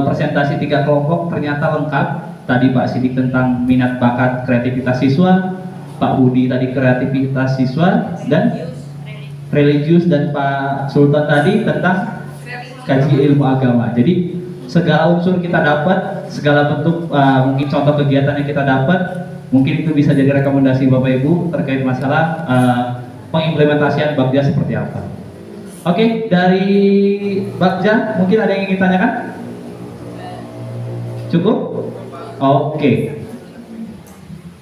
presentasi 3 kelompok ternyata lengkap. Tadi Pak Sidik tentang minat bakat kreativitas siswa, Pak Budi tadi kreativitas siswa dan religius, dan Pak Sultan tadi tentang kaji ilmu agama. Jadi segala unsur kita dapat, segala bentuk mungkin contoh kegiatan yang kita dapat, mungkin itu bisa jadi rekomendasi Bapak Ibu terkait masalah pengimplementasian Bagja seperti apa. Oke, dari Bagja mungkin ada yang ingin tanyakan? Cukup? Oke.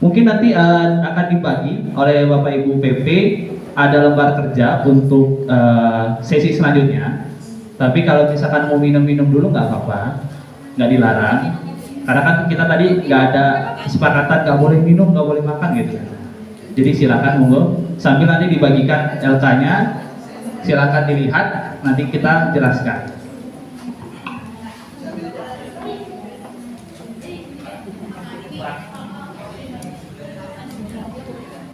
Mungkin nanti akan dibagi oleh Bapak Ibu PP, ada lembar kerja untuk sesi selanjutnya. Tapi kalau misalkan mau minum-minum dulu nggak apa-apa, nggak dilarang. Karena kan kita tadi nggak ada kesepakatan nggak boleh minum, nggak boleh makan gitu. Jadi silakan monggo. Sambil nanti dibagikan LK-nya, silakan dilihat, nanti kita jelaskan.